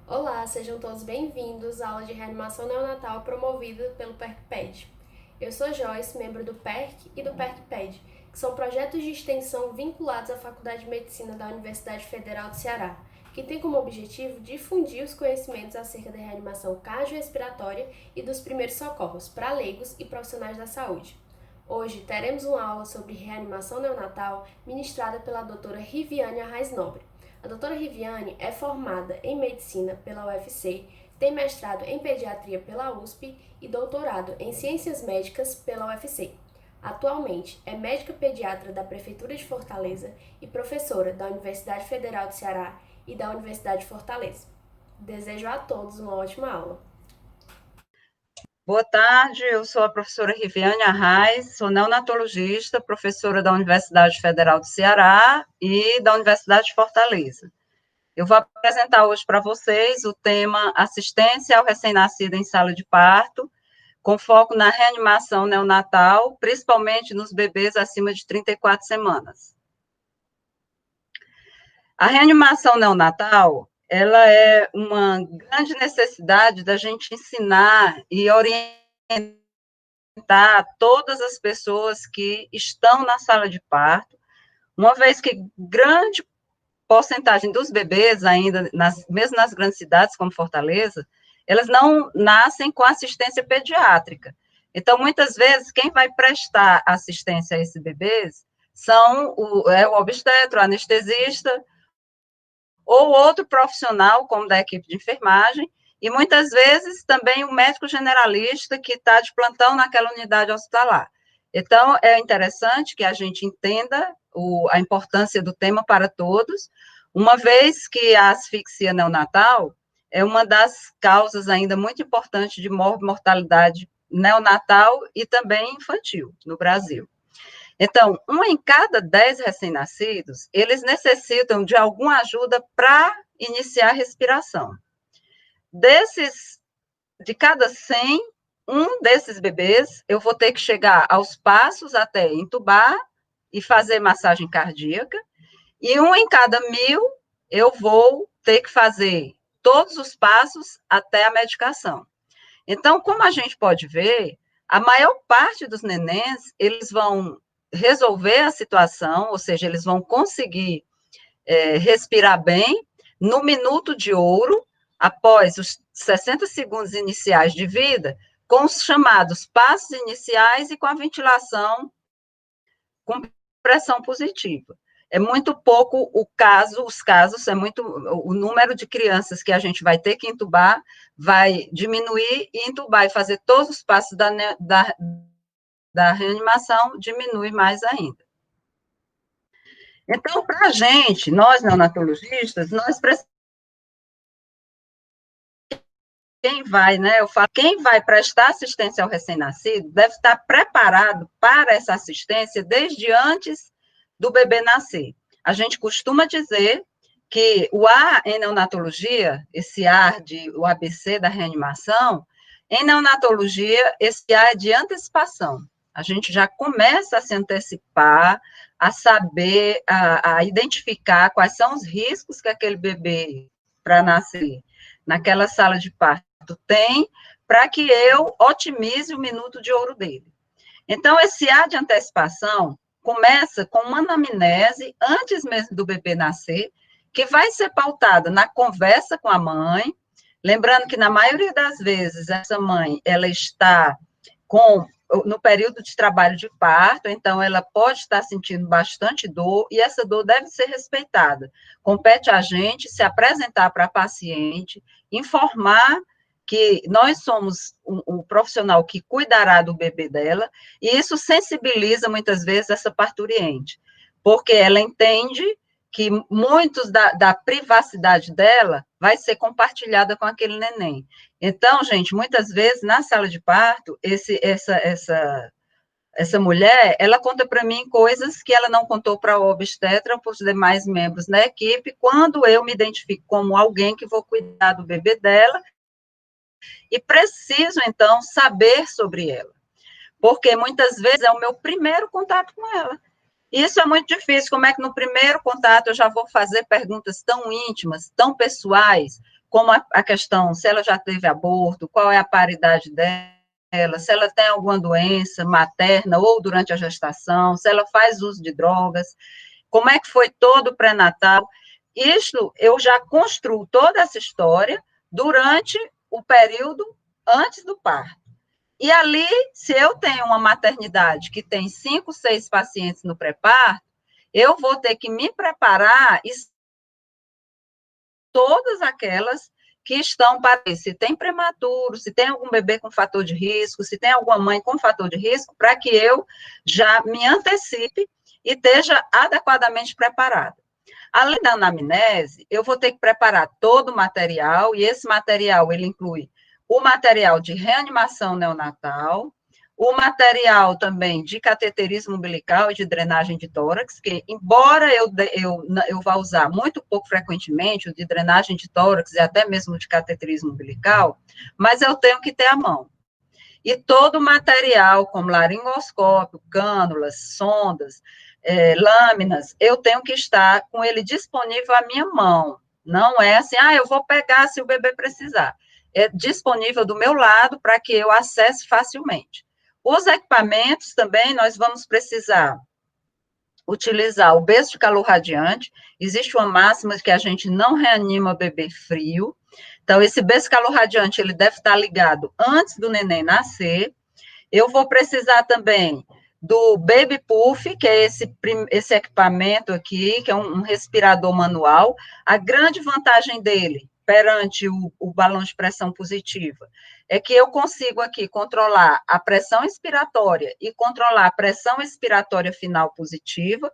Olá, sejam todos bem-vindos à aula de reanimação neonatal promovida pelo PERCPED. Eu sou Joyce, membro do PERC e do PERCPED, que são projetos de extensão vinculados à Faculdade de Medicina da Universidade Federal do Ceará, que tem como objetivo difundir os conhecimentos acerca da reanimação cardiorrespiratória e dos primeiros socorros para leigos e profissionais da saúde. Hoje teremos uma aula sobre reanimação neonatal ministrada pela doutora Riviane Arraes Nobre. A doutora Riviane é formada em medicina pela UFC, tem mestrado em pediatria pela USP e doutorado em ciências médicas pela UFC. Atualmente é médica pediatra da Prefeitura de Fortaleza e professora da Universidade Federal do Ceará e da Universidade de Fortaleza. Desejo a todos uma ótima aula. Boa tarde, eu sou a professora Riviane Arraes, sou neonatologista, professora da Universidade Federal do Ceará e da Universidade de Fortaleza. Eu vou apresentar hoje para vocês o tema assistência ao recém-nascido em sala de parto, com foco na reanimação neonatal, principalmente nos bebês acima de 34 semanas. A reanimação neonatal, ela é uma grande necessidade da gente ensinar e orientar todas as pessoas que estão na sala de parto, uma vez que grande porcentagem dos bebês, ainda, mesmo nas grandes cidades como Fortaleza, elas não nascem com assistência pediátrica. Então, muitas vezes, quem vai prestar assistência a esses bebês são o obstetra, o anestesista, ou outro profissional, como da equipe de enfermagem, e muitas vezes também o médico generalista que está de plantão naquela unidade hospitalar. Então, é interessante que a gente entenda a importância do tema para todos, uma vez que a asfixia neonatal é uma das causas ainda muito importantes de mortalidade neonatal e também infantil no Brasil. Então, 1 em cada 10 recém-nascidos, eles necessitam de alguma ajuda para iniciar a respiração. De cada 100, um desses bebês, eu vou ter que chegar aos passos até entubar e fazer massagem cardíaca, e 1 em cada 1.000, eu vou ter que fazer todos os passos até a medicação. Então, como a gente pode ver, a maior parte dos nenéns, eles vão resolver a situação, ou seja, eles vão conseguir respirar bem no minuto de ouro, após os 60 segundos iniciais de vida, com os chamados passos iniciais e com a ventilação com pressão positiva. É muito pouco os casos, o número de crianças que a gente vai ter que entubar vai diminuir e entubar e fazer todos os passos da reanimação diminui mais ainda. Então, para a gente, nós neonatologistas, nós precisamos. Quem vai prestar assistência ao recém-nascido deve estar preparado para essa assistência desde antes do bebê nascer. A gente costuma dizer que o A em neonatologia, esse A o ABC da reanimação, em neonatologia, esse A é de antecipação. A gente já começa a se antecipar, a saber, a identificar quais são os riscos que aquele bebê, para nascer naquela sala de parto, tem, para que eu otimize o minuto de ouro dele. Então, esse A de antecipação começa com uma anamnese antes mesmo do bebê nascer, que vai ser pautada na conversa com a mãe, lembrando que na maioria das vezes essa mãe, ela está no período de trabalho de parto, então ela pode estar sentindo bastante dor, e essa dor deve ser respeitada. Compete a gente se apresentar para a paciente, informar que nós somos o profissional que cuidará do bebê dela, e isso sensibiliza muitas vezes essa parturiente, porque ela entende que muitos da privacidade dela vai ser compartilhada com aquele neném. Então, gente, muitas vezes na sala de parto, essa mulher, ela conta para mim coisas que ela não contou para o obstetra ou para os demais membros da equipe, quando eu me identifico como alguém que vou cuidar do bebê dela e preciso, então, saber sobre ela, porque muitas vezes é o meu primeiro contato com ela. Isso é muito difícil. Como é que no primeiro contato eu já vou fazer perguntas tão íntimas, tão pessoais, como a questão, se ela já teve aborto, qual é a paridade dela, se ela tem alguma doença materna ou durante a gestação, se ela faz uso de drogas, como é que foi todo o pré-natal. Isso eu já construo toda essa história durante o período antes do parto. E ali, se eu tenho uma maternidade que tem 5, 6 pacientes no pré-parto, eu vou ter que me preparar e todas aquelas que estão para se tem prematuro, se tem algum bebê com fator de risco, se tem alguma mãe com fator de risco, para que eu já me antecipe e esteja adequadamente preparada. Além da anamnese, eu vou ter que preparar todo o material, e esse material, ele inclui o material de reanimação neonatal, o material também de cateterismo umbilical e de drenagem de tórax, que, embora eu vá usar muito pouco frequentemente o de drenagem de tórax e até mesmo de cateterismo umbilical, mas eu tenho que ter à mão. E todo o material, como laringoscópio, cânulas, sondas, lâminas, eu tenho que estar com ele disponível à minha mão. Não é assim, eu vou pegar se o bebê precisar. É disponível do meu lado para que eu acesse facilmente. Os equipamentos também, nós vamos precisar utilizar o berço de calor radiante. Existe uma máxima de que a gente não reanima o bebê frio. Então, esse berço de calor radiante, ele deve estar ligado antes do neném nascer. Eu vou precisar também do Baby Puff, que é esse equipamento aqui, que é um respirador manual. A grande vantagem dele, perante o balão de pressão positiva, é que eu consigo aqui controlar a pressão inspiratória e controlar a pressão expiratória final positiva,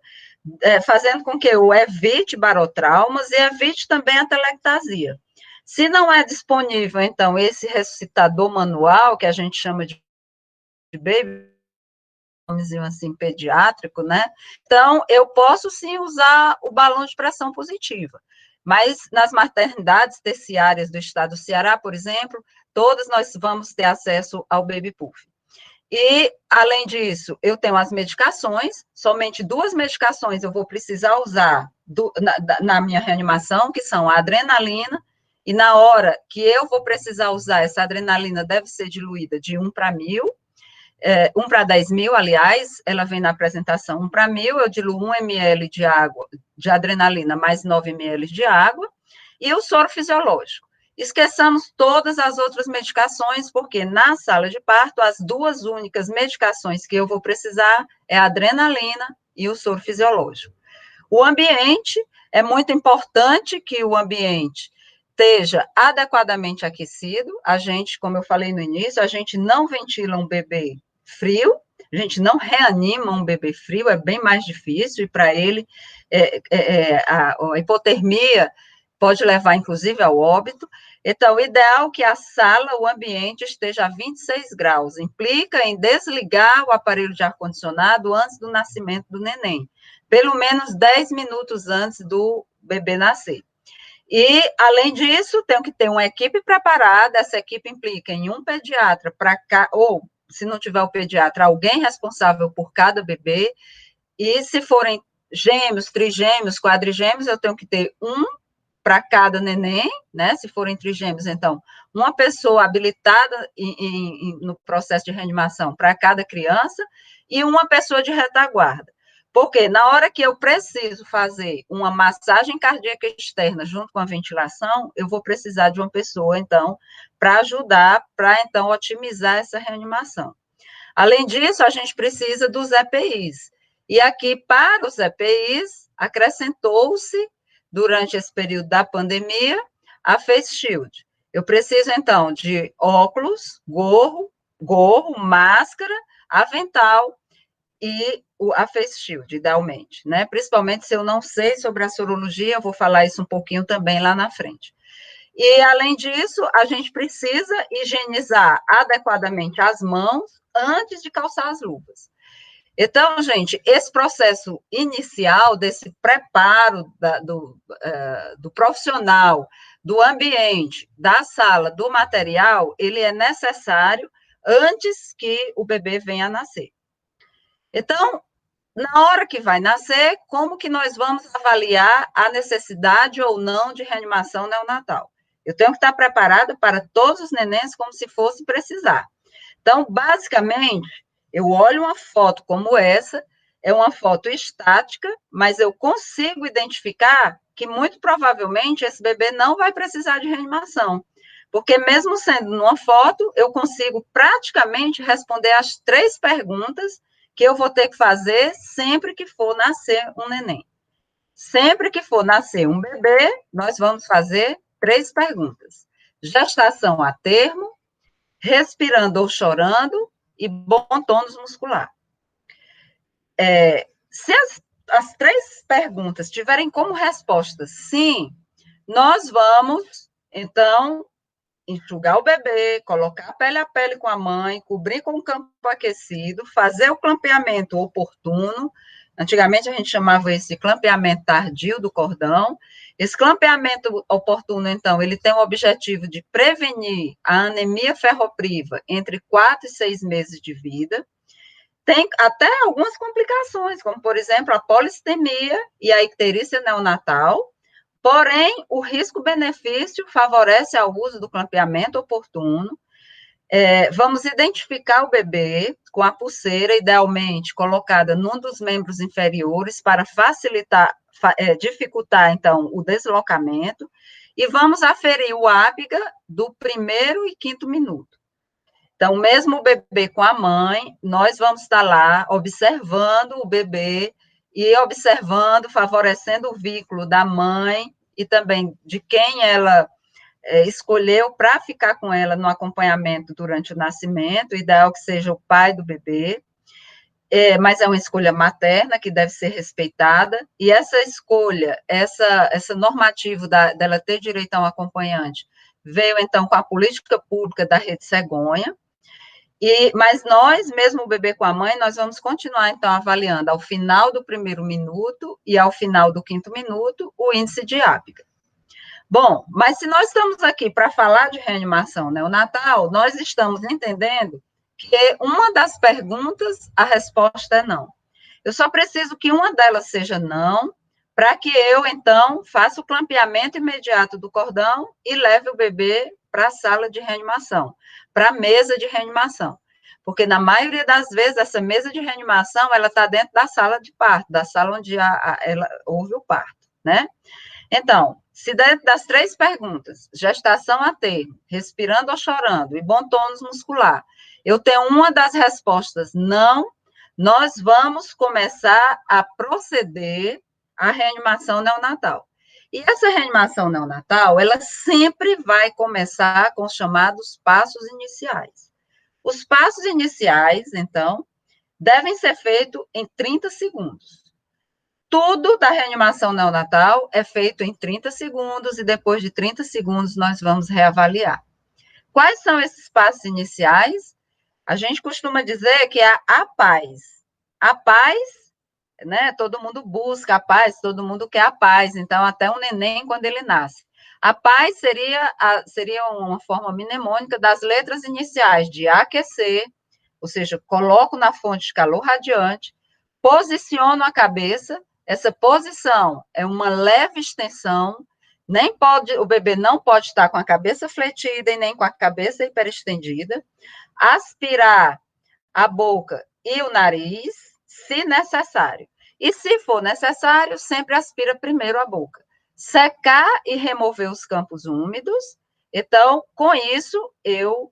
fazendo com que eu evite barotraumas e evite também a telectasia. Se não é disponível, então, esse ressuscitador manual, que a gente chama de baby, assim, pediátrico, né? Então, eu posso sim usar o balão de pressão positiva. Mas nas maternidades terciárias do estado do Ceará, por exemplo, todas nós vamos ter acesso ao Baby Puff. E, além disso, eu tenho as medicações, somente 2 medicações eu vou precisar usar na minha reanimação, que são a adrenalina, e na hora que eu vou precisar usar, essa adrenalina deve ser diluída de 1 para 1.000, 1 para 10.000, aliás, ela vem na apresentação 1 para 1.000, eu diluo 1 ml de água, de adrenalina, mais 9 ml de água, e o soro fisiológico. Esqueçamos todas as outras medicações, porque na sala de parto, as 2 únicas medicações que eu vou precisar é a adrenalina e o soro fisiológico. O ambiente, é muito importante que o ambiente esteja adequadamente aquecido. A gente, como eu falei no início, a gente não ventila um bebê frio, a gente não reanima um bebê frio, é bem mais difícil, e para ele a hipotermia pode levar, inclusive, ao óbito. Então, o ideal é que a sala, o ambiente, esteja a 26 graus. Implica em desligar o aparelho de ar-condicionado antes do nascimento do neném, pelo menos 10 minutos antes do bebê nascer. E, além disso, tenho que ter uma equipe preparada. Essa equipe implica em um pediatra para cá, ou, se não tiver o pediatra, alguém responsável por cada bebê. E, se forem gêmeos, trigêmeos, quadrigêmeos, eu tenho que ter um para cada neném, né? Se forem trigêmeos, então, uma pessoa habilitada no processo de reanimação para cada criança e uma pessoa de retaguarda. Porque na hora que eu preciso fazer uma massagem cardíaca externa junto com a ventilação, eu vou precisar de uma pessoa, então, para ajudar, para, então, otimizar essa reanimação. Além disso, a gente precisa dos EPIs. E aqui, para os EPIs, acrescentou-se, durante esse período da pandemia, a Face Shield. Eu preciso, então, de óculos, gorro, máscara, avental e a Face Shield, idealmente, né? Principalmente se eu não sei sobre a sorologia, eu vou falar isso um pouquinho também lá na frente. E, além disso, a gente precisa higienizar adequadamente as mãos antes de calçar as luvas. Então, gente, esse processo inicial, desse preparo do profissional, do ambiente, da sala, do material, ele é necessário antes que o bebê venha a nascer. Então, na hora que vai nascer, como que nós vamos avaliar a necessidade ou não de reanimação neonatal? Eu tenho que estar preparada para todos os nenéns como se fosse precisar. Então, basicamente, eu olho uma foto como essa, é uma foto estática, mas eu consigo identificar que muito provavelmente esse bebê não vai precisar de reanimação. Porque mesmo sendo numa foto, eu consigo praticamente responder as 3 perguntas que eu vou ter que fazer sempre que for nascer um neném. Sempre que for nascer um bebê, nós vamos fazer 3 perguntas. Gestação a termo, respirando ou chorando e bom tônus muscular. Se as 3 perguntas tiverem como resposta sim, nós vamos, então, enxugar o bebê, colocar pele a pele com a mãe, cobrir com o campo aquecido, fazer o clampeamento oportuno. Antigamente a gente chamava esse clampeamento tardio do cordão. Esse clampeamento oportuno, então, ele tem o objetivo de prevenir a anemia ferropriva entre 4 e 6 meses de vida. Tem até algumas complicações, como, por exemplo, a polistemia e a icterícia neonatal. Porém, o risco-benefício favorece ao uso do clampeamento oportuno. Vamos identificar o bebê com a pulseira, idealmente colocada num dos membros inferiores, para facilitar, dificultar, então, o deslocamento. E vamos aferir o ápiga do 1º e 5º minuto. Então, mesmo o bebê com a mãe, nós vamos estar lá observando o bebê e observando, favorecendo o vínculo da mãe e também de quem ela escolheu para ficar com ela no acompanhamento durante o nascimento, ideal que seja o pai do bebê, mas é uma escolha materna que deve ser respeitada, e essa escolha, essa normativa dela ter direito a um acompanhante, veio então com a política pública da Rede Cegonha. Mas nós, mesmo o bebê com a mãe, nós vamos continuar, então, avaliando ao final do 1º minuto e ao final do 5º minuto o índice de ápiga. Bom, mas se nós estamos aqui para falar de reanimação neonatal, nós estamos entendendo que uma das perguntas, a resposta é não. Eu só preciso que uma delas seja não, para que eu, então, faça o clampeamento imediato do cordão e leve o bebê para a sala de reanimação, para a mesa de reanimação. Porque, na maioria das vezes, essa mesa de reanimação, ela está dentro da sala de parto, da sala onde houve o parto, né? Então, se dentro das 3 perguntas, gestação a termo, respirando ou chorando e bom tônus muscular, eu tenho uma das respostas não, nós vamos começar a proceder à reanimação neonatal. E essa reanimação neonatal, ela sempre vai começar com os chamados passos iniciais. Os passos iniciais, então, devem ser feitos em 30 segundos. Tudo da reanimação neonatal é feito em 30 segundos e depois de 30 segundos nós vamos reavaliar. Quais são esses passos iniciais? A gente costuma dizer que é a paz. A paz, né? Todo mundo busca a paz, todo mundo quer a paz. Então, até um neném, quando ele nasce. A paz seria uma forma mnemônica das letras iniciais de aquecer, ou seja, coloco na fonte de calor radiante, posiciono a cabeça. Essa posição é uma leve extensão, o bebê não pode estar com a cabeça fletida e nem com a cabeça hiperestendida. Aspirar a boca e o nariz, se necessário. E se for necessário, sempre aspira primeiro a boca. Secar e remover os campos úmidos. Então, com isso, eu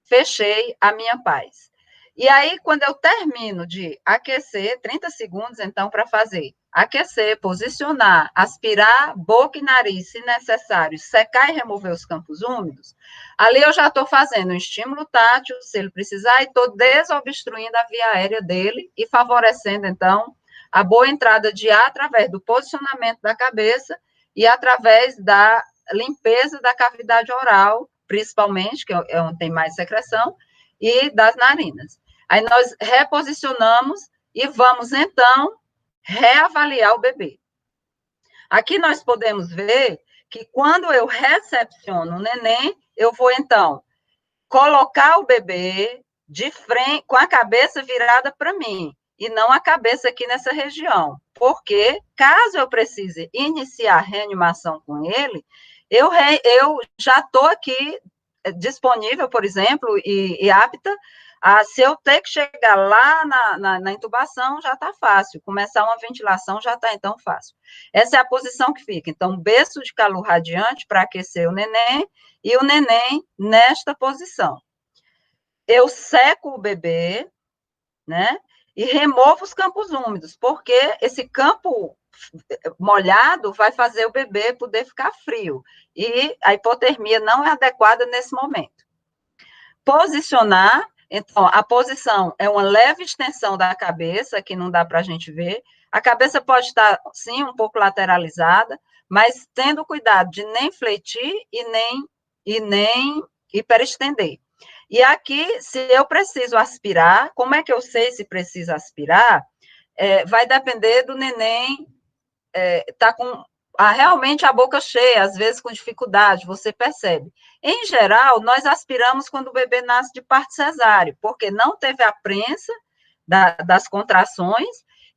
fechei a minha paz. E aí, quando eu termino de aquecer, 30 segundos, então, para fazer aquecer, posicionar, aspirar boca e nariz, se necessário, secar e remover os campos úmidos, ali eu já estou fazendo um estímulo tátil, se ele precisar, e estou desobstruindo a via aérea dele e favorecendo, então, a boa entrada de ar através do posicionamento da cabeça e através da limpeza da cavidade oral, principalmente, que é onde tem mais secreção, e das narinas. Aí nós reposicionamos e vamos, então, reavaliar o bebê. Aqui nós podemos ver que quando eu recepciono o neném, eu vou, então, colocar o bebê de frente, com a cabeça virada para mim. e não a cabeça aqui nessa região, porque caso eu precise iniciar a reanimação com ele, eu já estou aqui disponível, por exemplo, e apta se eu ter que chegar lá na intubação, já está fácil. Começar uma ventilação já está, então, fácil. Essa é a posição que fica. Então, berço de calor radiante para aquecer o neném, e o neném nesta posição. Eu seco o bebê, né? E removo os campos úmidos, porque esse campo molhado vai fazer o bebê poder ficar frio. E a hipotermia não é adequada nesse momento. Posicionar, então, a posição é uma leve extensão da cabeça, que não dá para a gente ver. A cabeça pode estar, sim, um pouco lateralizada, mas tendo cuidado de nem fletir e nem hiperestender. E aqui, se eu preciso aspirar, como é que eu sei se precisa aspirar? Vai depender do neném estar com realmente a boca cheia, às vezes com dificuldade, você percebe. Em geral, nós aspiramos quando o bebê nasce de parto cesáreo, porque não teve a prensa das contrações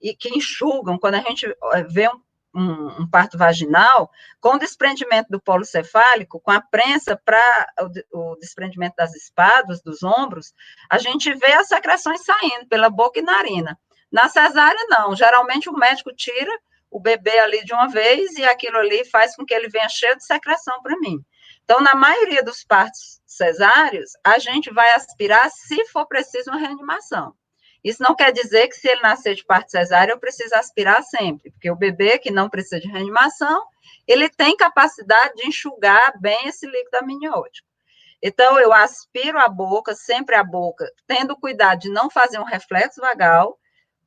e que enxugam, quando a gente vê um parto vaginal, com o desprendimento do polo cefálico, com a prensa para o desprendimento das espáduas, dos ombros, a gente vê as secreções saindo pela boca e narina. Na cesárea, não. Geralmente, o médico tira o bebê ali de uma vez e aquilo ali faz com que ele venha cheio de secreção para mim. Então, na maioria dos partos cesáreos, a gente vai aspirar se for preciso uma reanimação. Isso não quer dizer que se ele nascer de parto cesárea, eu preciso aspirar sempre, porque o bebê que não precisa de reanimação, ele tem capacidade de enxugar bem esse líquido amniótico. Então, eu aspiro a boca, sempre a boca, tendo cuidado de não fazer um reflexo vagal,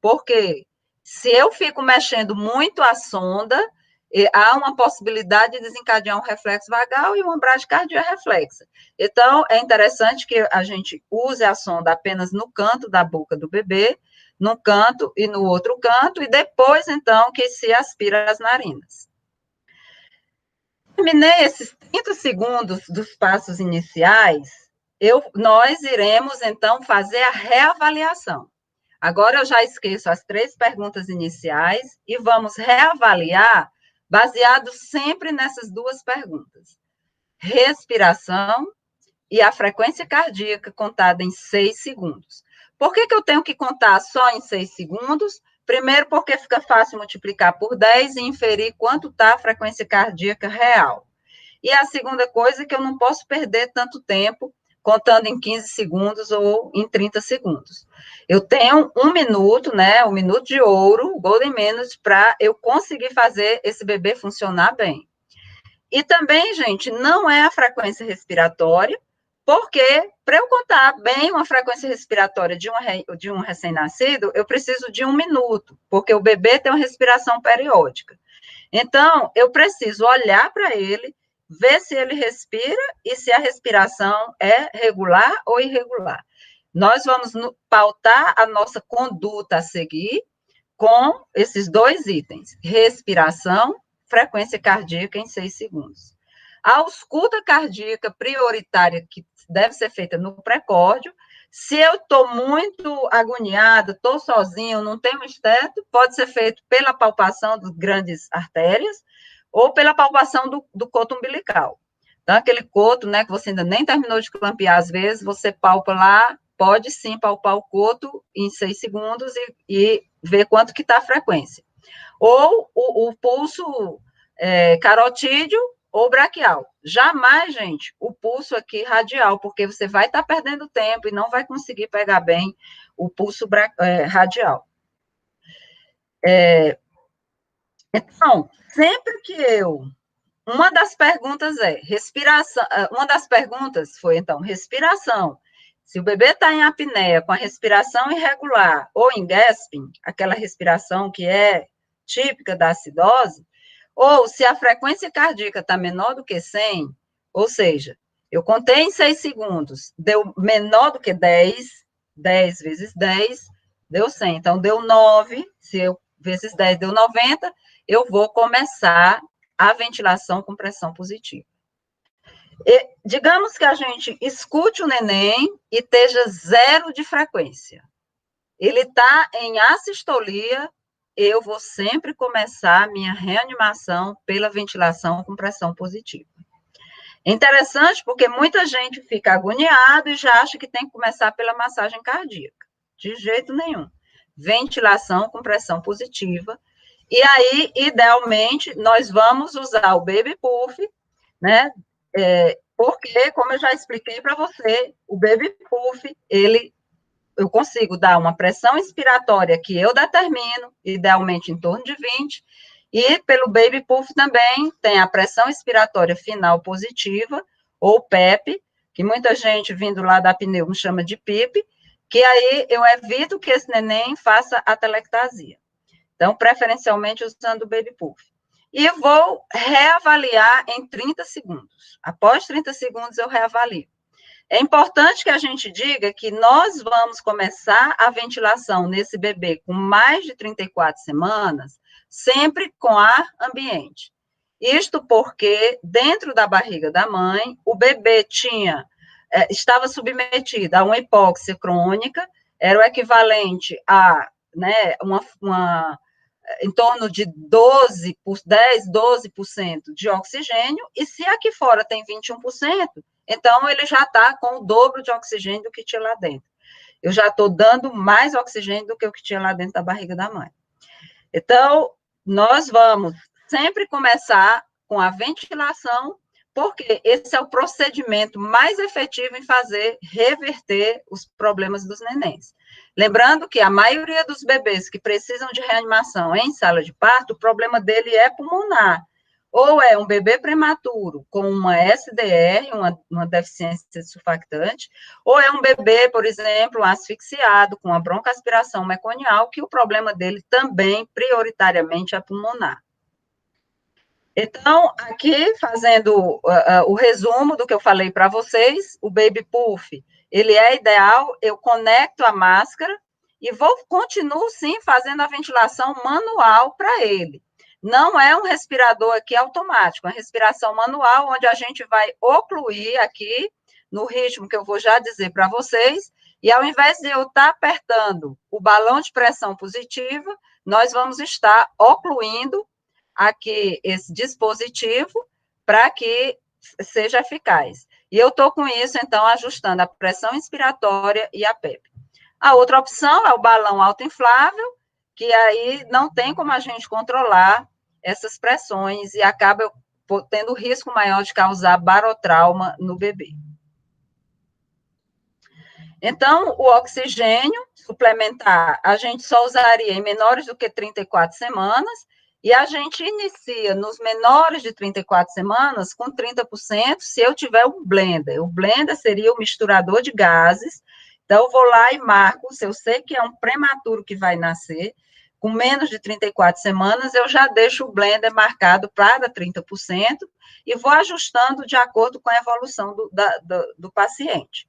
porque se eu fico mexendo muito a sonda, há uma possibilidade de desencadear um reflexo vagal e uma bradicardia reflexa. Então, é interessante que a gente use a sonda apenas no canto da boca do bebê, num canto e no outro canto, e depois, então, que se aspira as narinas. Terminei esses 30 segundos dos passos iniciais, nós iremos, então, fazer a reavaliação. Agora eu já esqueço as 3 perguntas iniciais e vamos reavaliar baseado sempre nessas 2 perguntas. Respiração e a frequência cardíaca contada em 6 segundos. Por que eu tenho que contar só em 6 segundos? Primeiro, porque fica fácil multiplicar por 10 e inferir quanto está a frequência cardíaca real. E a segunda coisa é que eu não posso perder tanto tempo contando em 15 segundos ou em 30 segundos. Eu tenho 1 minuto, né, 1 minuto de ouro, golden minute, para eu conseguir fazer esse bebê funcionar bem. E também, gente, não é a frequência respiratória, porque para eu contar bem uma frequência respiratória de um recém-nascido, eu preciso de 1 minuto, porque o bebê tem uma respiração periódica. Então, eu preciso olhar para ele, ver se ele respira e se a respiração é regular ou irregular. Nós vamos pautar a nossa conduta a seguir com esses 2 itens: respiração, frequência cardíaca em 6 segundos. A ausculta cardíaca prioritária, que deve ser feita no pré-córdio. Se eu estou muito agoniada, estou sozinho, não tenho esteto, pode ser feito pela palpação das grandes artérias ou pela palpação do coto umbilical. Então, aquele coto, né, que você ainda nem terminou de clampear, às vezes, você palpa lá, pode sim palpar o coto em 6 segundos e ver quanto que está a frequência. Ou o pulso carotídeo ou braquial. Jamais, gente, o pulso aqui radial, porque você vai estar perdendo tempo e não vai conseguir pegar bem o pulso radial. Então, sempre que uma das perguntas respiração, uma das perguntas foi, então, respiração. Se o bebê está em apneia, com a respiração irregular, ou em gasping, aquela respiração que é típica da acidose, ou se a frequência cardíaca está menor do que 100, ou seja, eu contei em 6 segundos, deu menor do que 10, 10 vezes 10, deu 100. Então, deu 9, se eu vezes 10 deu 90, eu vou começar a ventilação com pressão positiva. Digamos que a gente escute o neném e esteja 0 de frequência. ele está em assistolia, eu vou sempre começar a minha reanimação pela ventilação com pressão positiva. Interessante porque muita gente fica agoniado e já acha que tem que começar pela massagem cardíaca. De jeito nenhum. Ventilação com pressão positiva. E aí, idealmente, nós vamos usar o Baby Puff, né? Porque, como eu já expliquei para você, o Baby Puff, eu consigo dar uma pressão inspiratória que eu determino, idealmente em torno de 20, e pelo Baby Puff também tem a pressão expiratória final positiva, ou PEP, que muita gente vindo lá da pneu chama de PIP, que aí eu evito que esse neném faça atelectasia. Então, preferencialmente usando o Baby Puff. E vou reavaliar em 30 segundos. Após 30 segundos, eu reavalio. É importante que a gente diga que nós vamos começar a ventilação nesse bebê com mais de 34 semanas, sempre com ar ambiente. Isto porque, dentro da barriga da mãe, o bebê estava submetido a uma hipóxia crônica, era o equivalente a, né, em torno de 12% de oxigênio, e se aqui fora tem 21%, então ele já está com o dobro de oxigênio do que tinha lá dentro. Eu já estou dando mais oxigênio do que o que tinha lá dentro da barriga da mãe. Então, nós vamos sempre começar com a ventilação, porque esse é o procedimento mais efetivo em reverter os problemas dos nenéns. Lembrando que a maioria dos bebês que precisam de reanimação em sala de parto, o problema dele é pulmonar. Ou é um bebê prematuro com uma SDR, uma deficiência surfactante, ou é um bebê, por exemplo, asfixiado, com uma broncoaspiração meconial, que o problema dele também, prioritariamente, é pulmonar. Então, aqui, fazendo o resumo do que eu falei para vocês, o Baby Puff, ele é ideal, eu conecto a máscara e continuo, sim, fazendo a ventilação manual para ele. Não é um respirador aqui automático, é uma respiração manual, onde a gente vai ocluir aqui, no ritmo que eu vou já dizer para vocês, e ao invés de eu estar apertando o balão de pressão positiva, nós vamos estar ocluindo aqui esse dispositivo para que seja eficaz. E eu estou com isso, então, ajustando a pressão inspiratória e a PEP. A outra opção é o balão autoinflável, que aí não tem como a gente controlar essas pressões e acaba tendo risco maior de causar barotrauma no bebê. Então, o oxigênio suplementar, a gente só usaria em menores do que 34 semanas, e a gente inicia nos menores de 34 semanas com 30% se eu tiver um blender. O blender seria o misturador de gases. Então, eu vou lá e marco, se eu sei que é um prematuro que vai nascer, com menos de 34 semanas, eu já deixo o blender marcado para 30% e vou ajustando de acordo com a evolução do paciente.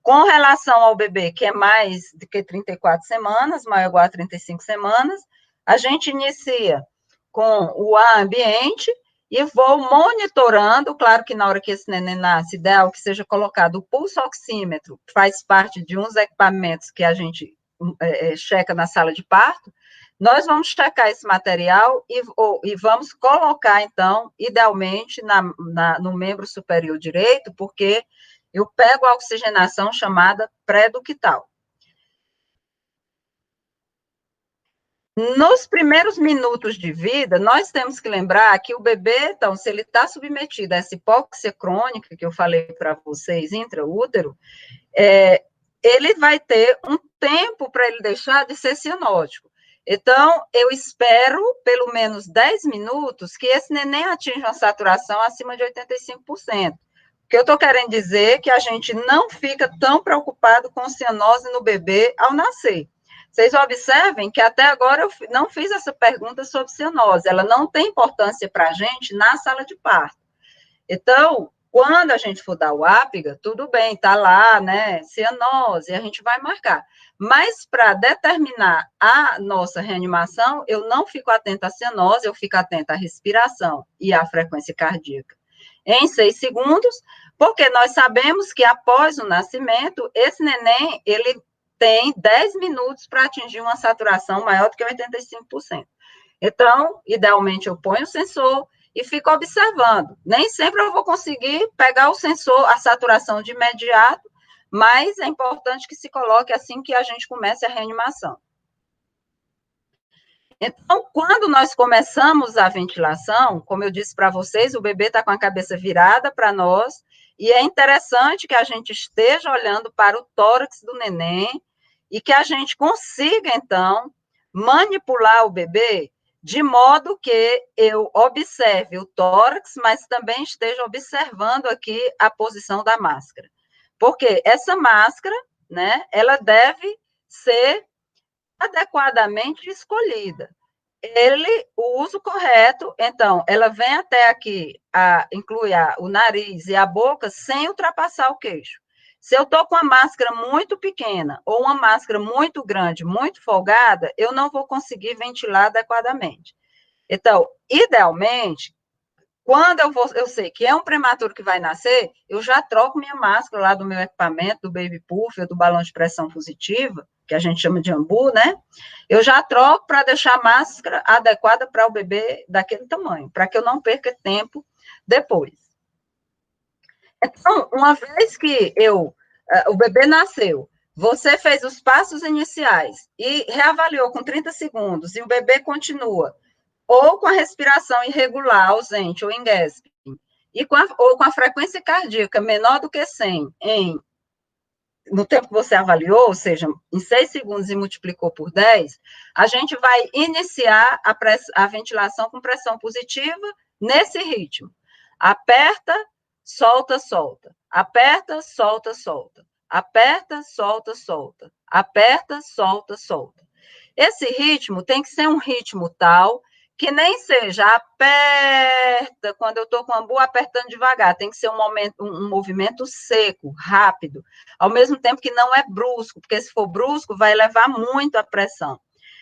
Com relação ao bebê, que é mais do que 34 semanas, maior ou igual a 35 semanas, a gente inicia com o ar ambiente e vou monitorando, claro que na hora que esse neném nasce, ideal que seja colocado o pulso oxímetro, que faz parte de uns equipamentos que a gente checa na sala de parto, nós vamos checar esse material e vamos colocar, então, idealmente, no membro superior direito, porque eu pego a oxigenação chamada pré-ductal. Nos primeiros minutos de vida, nós temos que lembrar que o bebê, então, se ele está submetido a essa hipóxia crônica que eu falei para vocês, intraútero, ele vai ter um tempo para ele deixar de ser cianótico. Então, eu espero pelo menos 10 minutos que esse neném atinja uma saturação acima de 85%. O que eu estou querendo dizer é que a gente não fica tão preocupado com cianose no bebê ao nascer. Vocês observem que até agora eu não fiz essa pergunta sobre cianose, ela não tem importância para a gente na sala de parto. Então, quando a gente for dar o ápiga, tudo bem, está lá, né, cianose, a gente vai marcar. Mas para determinar a nossa reanimação, eu não fico atenta à cianose, eu fico atenta à respiração e à frequência cardíaca em 6 segundos, porque nós sabemos que após o nascimento, esse neném, ele tem 10 minutos para atingir uma saturação maior do que 85%. Então, idealmente, eu ponho o sensor e fico observando. Nem sempre eu vou conseguir pegar o sensor, a saturação de imediato, mas é importante que se coloque assim que a gente comece a reanimação. Então, quando nós começamos a ventilação, como eu disse para vocês, o bebê está com a cabeça virada para nós, e é interessante que a gente esteja olhando para o tórax do neném e que a gente consiga, então, manipular o bebê de modo que eu observe o tórax, mas também esteja observando aqui a posição da máscara. Porque essa máscara, né, ela deve ser adequadamente escolhida. O uso correto, então, ela vem até aqui, inclui o nariz e a boca, sem ultrapassar o queixo. Se eu estou com uma máscara muito pequena ou uma máscara muito grande, muito folgada, eu não vou conseguir ventilar adequadamente. Então, idealmente, quando eu sei que é um prematuro que vai nascer, eu já troco minha máscara lá do meu equipamento, do baby puff, ou do balão de pressão positiva, que a gente chama de ambu, né? Eu já troco para deixar a máscara adequada para o bebê daquele tamanho, para que eu não perca tempo depois. Então, uma vez que o bebê nasceu, você fez os passos iniciais e reavaliou com 30 segundos, e o bebê continua ou com a respiração irregular, ausente, ou em gasping, ou com a frequência cardíaca menor do que 100 no tempo que você avaliou, ou seja, em 6 segundos e multiplicou por 10, a gente vai iniciar a ventilação com pressão positiva nesse ritmo. Aperta, solta, solta. Aperta, solta, solta. Aperta, solta, solta. Aperta, solta, solta. Esse ritmo tem que ser um ritmo tal que nem seja aperta, quando eu estou com o ambu apertando devagar, tem que ser um movimento seco, rápido, ao mesmo tempo que não é brusco, porque se for brusco, vai levar muito a pressão.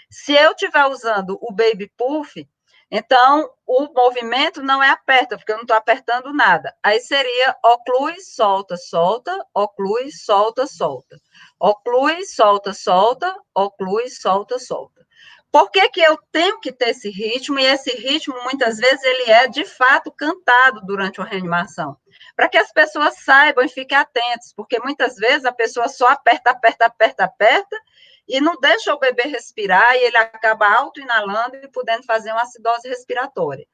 Se eu estiver usando o baby puff, então o movimento não é aperta, porque eu não estou apertando nada. Aí seria oclui, solta, solta, oclui, solta, solta. Oclui, solta, solta, oclui, solta, solta. Por que que eu tenho que ter esse ritmo? E esse ritmo, muitas vezes, ele é, de fato, cantado durante a reanimação. Para que as pessoas saibam e fiquem atentas, porque muitas vezes a pessoa só aperta, aperta, aperta, aperta, e não deixa o bebê respirar, e ele acaba auto-inalando e podendo fazer uma acidose respiratória.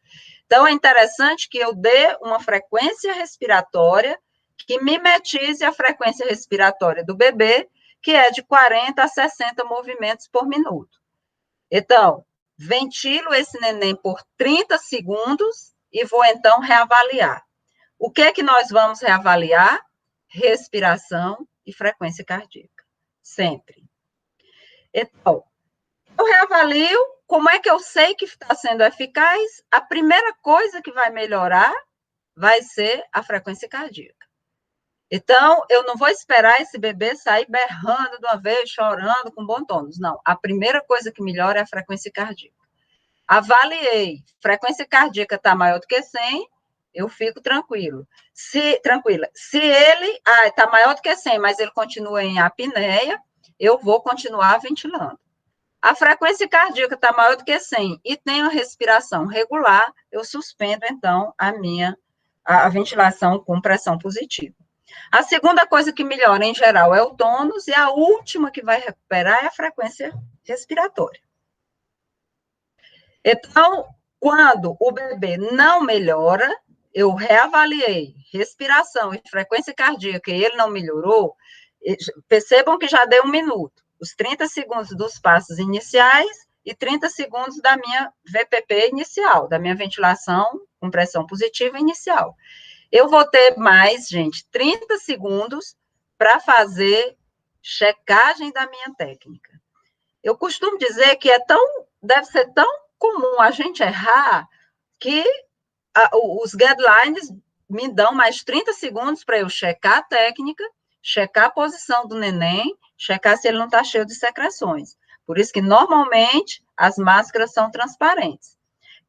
Então, é interessante que eu dê uma frequência respiratória que mimetize a frequência respiratória do bebê, que é de 40 a 60 movimentos por minuto. Então, ventilo esse neném por 30 segundos e vou, então, reavaliar. O que é que nós vamos reavaliar? Respiração e frequência cardíaca, sempre. Então, eu reavalio, como é que eu sei que está sendo eficaz? A primeira coisa que vai melhorar vai ser a frequência cardíaca. Então, eu não vou esperar esse bebê sair berrando de uma vez, chorando, com bom tônus. Não, a primeira coisa que melhora é a frequência cardíaca. Avaliei, frequência cardíaca está maior do que 100, eu fico tranquila. Se ele está maior do que 100, mas ele continua em apneia, eu vou continuar ventilando. A frequência cardíaca está maior do que 100 e tem a respiração regular, eu suspendo, então, a ventilação com pressão positiva. A segunda coisa que melhora, em geral, é o tônus, e a última que vai recuperar é a frequência respiratória. Então, quando o bebê não melhora, eu reavaliei respiração e frequência cardíaca e ele não melhorou, percebam que já deu 1 minuto. Os 30 segundos dos passos iniciais e 30 segundos da minha VPP inicial, da minha ventilação com pressão positiva inicial. Eu vou ter mais, gente, 30 segundos para fazer checagem da minha técnica. Eu costumo dizer que deve ser tão comum a gente errar que os guidelines me dão mais 30 segundos para eu checar a técnica, checar a posição do neném, checar se ele não está cheio de secreções. Por isso que, normalmente, as máscaras são transparentes.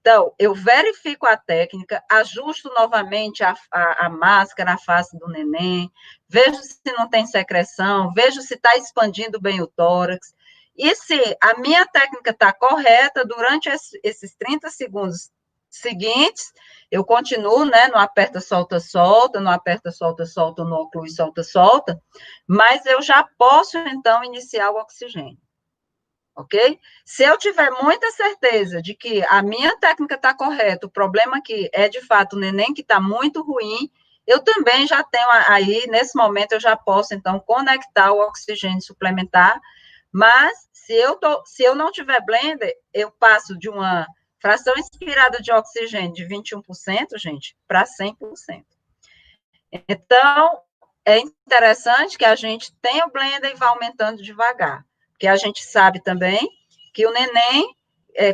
Então, eu verifico a técnica, ajusto novamente a máscara na face do neném, vejo se não tem secreção, vejo se está expandindo bem o tórax. E se a minha técnica está correta, durante esses 30 segundos seguintes, eu continuo, né, no aperta, solta, solta, no aperta, solta, solta, no oclui, solta, solta, mas eu já posso, então, iniciar o oxigênio. Ok? Se eu tiver muita certeza de que a minha técnica está correta, o problema aqui é, de fato, o neném que está muito ruim, eu também já tenho aí, nesse momento, eu já posso, então, conectar o oxigênio suplementar, mas se eu não tiver blender, eu passo de uma fração inspirada de oxigênio de 21%, gente, para 100%. Então, é interessante que a gente tenha o blender e vá aumentando devagar, porque a gente sabe também que o neném,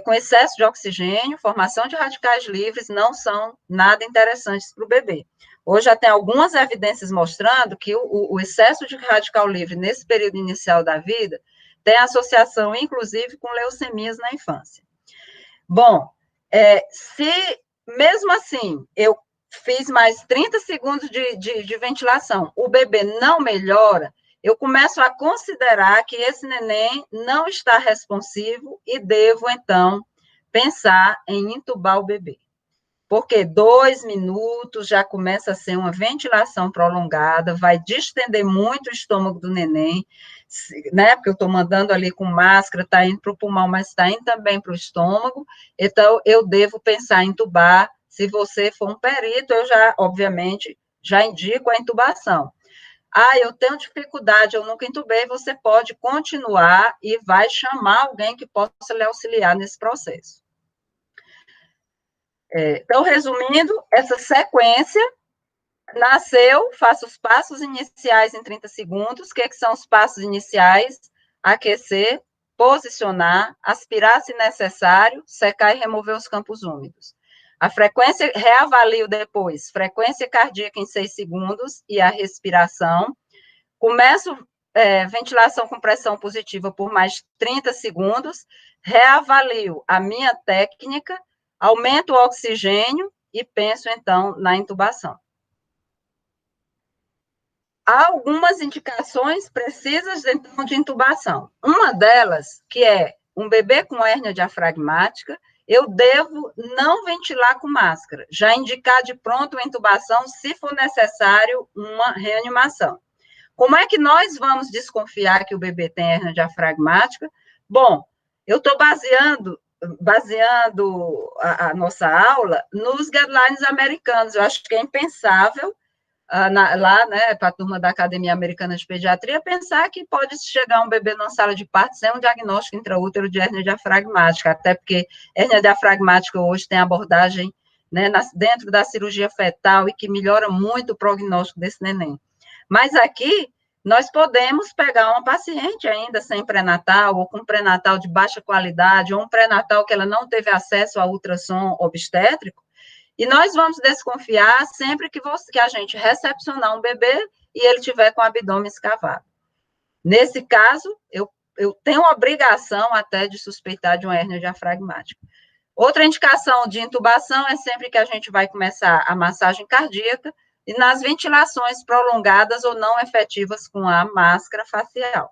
com excesso de oxigênio, formação de radicais livres, não são nada interessantes para o bebê. Hoje já tem algumas evidências mostrando que o excesso de radical livre nesse período inicial da vida tem associação, inclusive, com leucemias na infância. Bom, se mesmo assim eu fiz mais 30 segundos de ventilação, o bebê não melhora, eu começo a considerar que esse neném não está responsivo e devo, então, pensar em intubar o bebê. Porque 2 minutos já começa a ser uma ventilação prolongada, vai distender muito o estômago do neném, né? Porque eu estou mandando ali com máscara, está indo para o pulmão, mas está indo também para o estômago. Então, eu devo pensar em intubar. Se você for um perito, eu já, obviamente, já indico a intubação. Ah, eu tenho dificuldade, eu nunca intubei, você pode continuar e vai chamar alguém que possa lhe auxiliar nesse processo. Então, resumindo, essa sequência nasceu, faça os passos iniciais em 30 segundos. O que são os passos iniciais? Aquecer, posicionar, aspirar se necessário, secar e remover os campos úmidos. A frequência, reavalio depois, frequência cardíaca em 6 segundos e a respiração. Começo ventilação com pressão positiva por mais 30 segundos, reavalio a minha técnica, aumento o oxigênio e penso, então, na intubação. Há algumas indicações precisas, então, de intubação. Uma delas, que é um bebê com hérnia diafragmática, eu devo não ventilar com máscara, já indicar de pronto a intubação, se for necessário, uma reanimação. Como é que nós vamos desconfiar que o bebê tem hérnia diafragmática? Bom, eu estou baseando a nossa aula nos guidelines americanos. Eu acho que é impensável, lá, né, para a turma da Academia Americana de Pediatria, pensar que pode chegar um bebê numa sala de parto sem um diagnóstico intraútero de hérnia diafragmática, até porque hérnia diafragmática hoje tem abordagem, né, dentro da cirurgia fetal e que melhora muito o prognóstico desse neném. Mas aqui, nós podemos pegar uma paciente ainda sem pré-natal, ou com pré-natal de baixa qualidade, ou um pré-natal que ela não teve acesso a ultrassom obstétrico, e nós vamos desconfiar sempre que a gente recepcionar um bebê e ele tiver com o abdômen escavado. Nesse caso, eu tenho obrigação até de suspeitar de uma hérnia diafragmática. Outra indicação de intubação é sempre que a gente vai começar a massagem cardíaca, e nas ventilações prolongadas ou não efetivas com a máscara facial.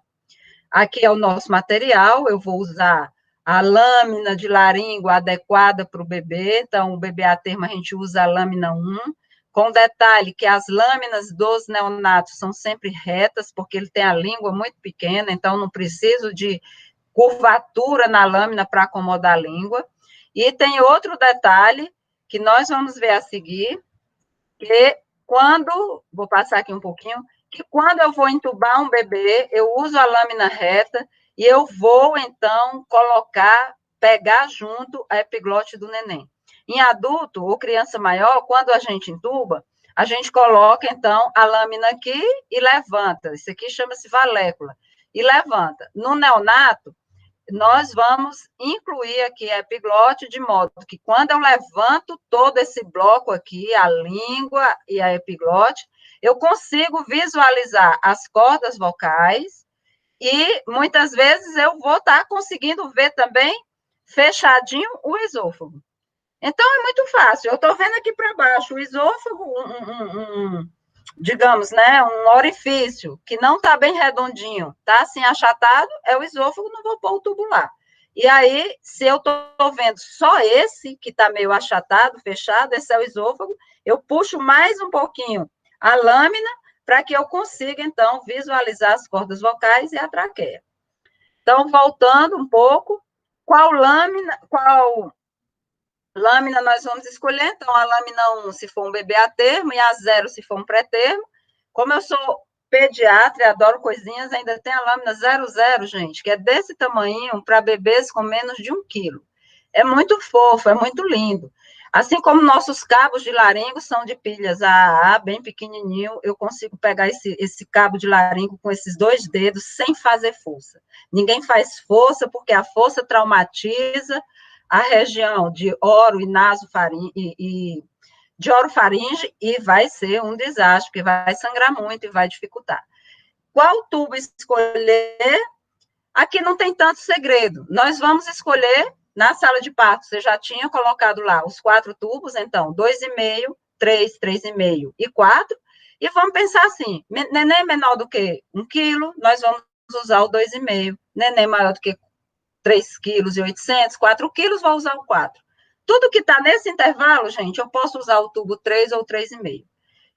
Aqui é o nosso material, eu vou usar a lâmina de laríngua adequada para o bebê, então, o bebê a termo a gente usa a lâmina 1, com detalhe que as lâminas dos neonatos são sempre retas, porque ele tem a língua muito pequena, então não preciso de curvatura na lâmina para acomodar a língua. E tem outro detalhe que nós vamos ver a seguir, que vou passar aqui um pouquinho, que quando eu vou entubar um bebê, eu uso a lâmina reta e eu vou, então, pegar junto a epiglote do neném. Em adulto ou criança maior, quando a gente intuba, a gente coloca, então, a lâmina aqui e levanta. Isso aqui chama-se valécula. E levanta. No neonato, nós vamos incluir aqui a epiglote, de modo que quando eu levanto todo esse bloco aqui, a língua e a epiglote, eu consigo visualizar as cordas vocais e, muitas vezes, eu vou estar conseguindo ver também fechadinho o esôfago. Então, é muito fácil. Eu estou vendo aqui para baixo o esôfago, digamos, né, um orifício que não está bem redondinho, está assim achatado, é o esôfago, não vou pôr o tubo lá. E aí, se eu estou vendo só esse que está meio achatado, fechado, esse é o esôfago, eu puxo mais um pouquinho a lâmina para que eu consiga, então, visualizar as cordas vocais e a traqueia. Então, voltando um pouco, qual lâmina nós vamos escolher? Então, a lâmina 1, se for um bebê a termo, e a 0, se for um pré-termo. Como eu sou pediatra e adoro coisinhas, ainda tem a lâmina 00, gente, que é desse tamanho para bebês com menos de 1 quilo. É muito fofo, é muito lindo. Assim como nossos cabos de laringo são de pilhas AAA, bem pequenininho, eu consigo pegar esse cabo de laringo com esses 2 dedos sem fazer força. Ninguém faz força, porque a força traumatiza a região de oro e nasofaringe de orofaringe e vai ser um desastre, porque vai sangrar muito e vai dificultar. Qual tubo escolher? Aqui não tem tanto segredo. Nós vamos escolher na sala de parto. Você já tinha colocado lá os 4 tubos, então 2,5, 3, 3,5 e 4. E vamos pensar assim: neném menor do que 1 quilo, nós vamos usar o 2,5. Neném maior do que 3 quilos e 800, 4 quilos, vou usar o 4. Tudo que está nesse intervalo, gente, eu posso usar o tubo 3 ou 3,5.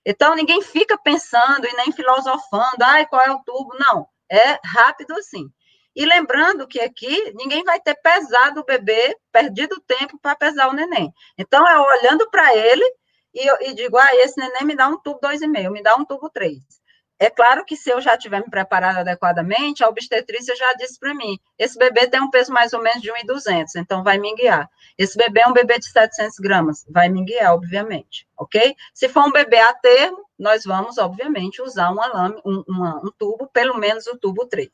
Então, ninguém fica pensando e nem filosofando, qual é o tubo? Não, é rápido assim. E lembrando que aqui ninguém vai ter pesado o bebê, perdido tempo para pesar o neném. Então, é olhando para ele e digo, esse neném me dá um tubo 2,5, me dá um tubo 3. É claro que se eu já tiver me preparado adequadamente, a obstetrícia já disse para mim, esse bebê tem um peso mais ou menos de 1,200, então vai me guiar. Esse bebê é um bebê de 700 gramas, vai me guiar, obviamente, ok? Se for um bebê a termo, nós vamos, obviamente, usar um tubo, pelo menos o tubo 3.